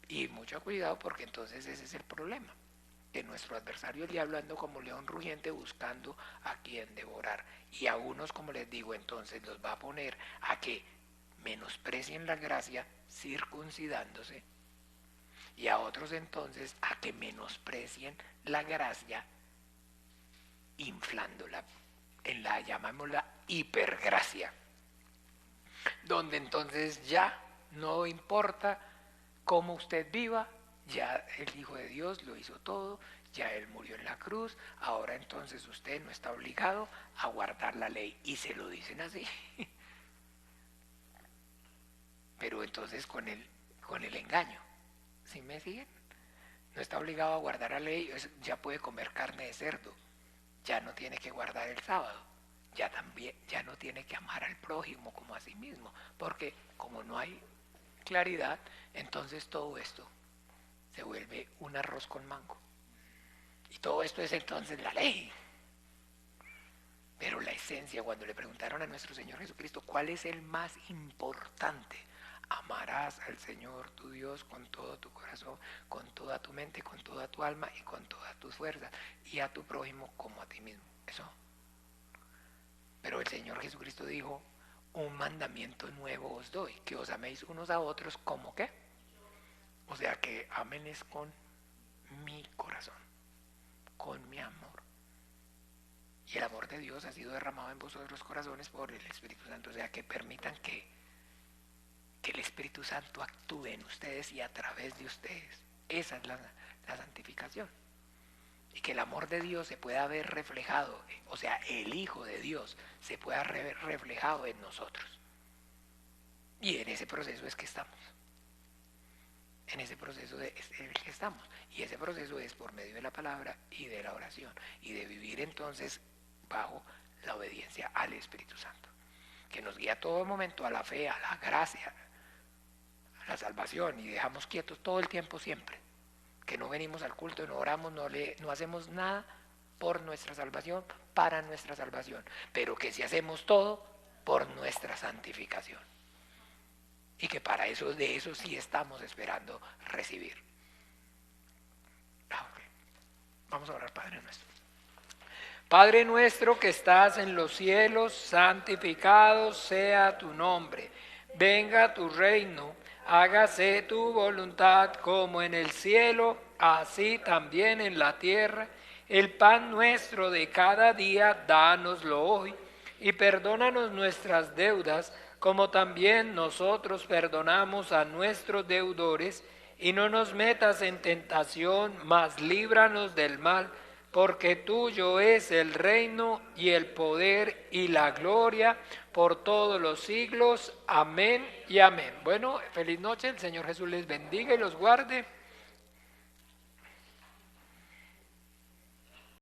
[SPEAKER 1] Y mucho cuidado porque entonces ese es el problema, que nuestro adversario el diablo anda como león rugiente buscando a quien devorar. Y a unos, como les digo, entonces los va a poner a que menosprecien la gracia circuncidándose, y a otros entonces a que menosprecien la gracia inflándola en la, llamémosla, hipergracia, donde entonces ya no importa cómo usted viva, ya el Hijo de Dios lo hizo todo, ya Él murió en la cruz, ahora entonces usted no está obligado a guardar la ley, y se lo dicen así. Pero entonces con el engaño, ¿sí me siguen? No está obligado a guardar la ley, ya puede comer carne de cerdo, ya no tiene que guardar el sábado, ya no tiene que amar al prójimo como a sí mismo, porque como no hay claridad, entonces todo esto se vuelve un arroz con mango. Y todo esto es entonces la ley. Pero la esencia, cuando le preguntaron a nuestro Señor Jesucristo, ¿cuál es el más importante? Amarás al Señor tu Dios con todo tu corazón, con toda tu mente, con toda tu alma y con todas tus fuerzas, y a tu prójimo como a ti mismo. Eso. Pero el Señor Jesucristo dijo, un mandamiento nuevo os doy, que os améis unos a otros como ¿qué? O sea, que améis con mi corazón, con mi amor. Y el amor de Dios ha sido derramado en vosotros los corazones por el Espíritu Santo. O sea, que permitan que el Espíritu Santo actúe en ustedes y a través de ustedes. Esa es la santificación. Y que el amor de Dios se pueda ver reflejado, o sea, el Hijo de Dios se pueda ver reflejado en nosotros. Y en ese proceso es que estamos. En ese proceso es el que estamos. Y ese proceso es por medio de la palabra y de la oración. Y de vivir entonces bajo la obediencia al Espíritu Santo, que nos guía a todo momento a la fe, a la gracia, a la salvación, y dejamos quietos todo el tiempo siempre. Que no venimos al culto, no oramos, no hacemos nada por nuestra salvación, para nuestra salvación, pero que si hacemos todo por nuestra santificación. Y que para eso, de eso sí estamos esperando recibir. Okay. Vamos a orar, Padre nuestro. Padre nuestro que estás en los cielos, santificado sea tu nombre. Venga tu reino, hágase tu voluntad como en el cielo, así también en la tierra. El pan nuestro de cada día, dánoslo hoy, y perdónanos nuestras deudas, como también nosotros perdonamos a nuestros deudores, y no nos metas en tentación, mas líbranos del mal, porque tuyo es el reino y el poder y la gloria por todos los siglos. Amén y amén. Bueno, feliz noche, el Señor Jesús les bendiga y los guarde.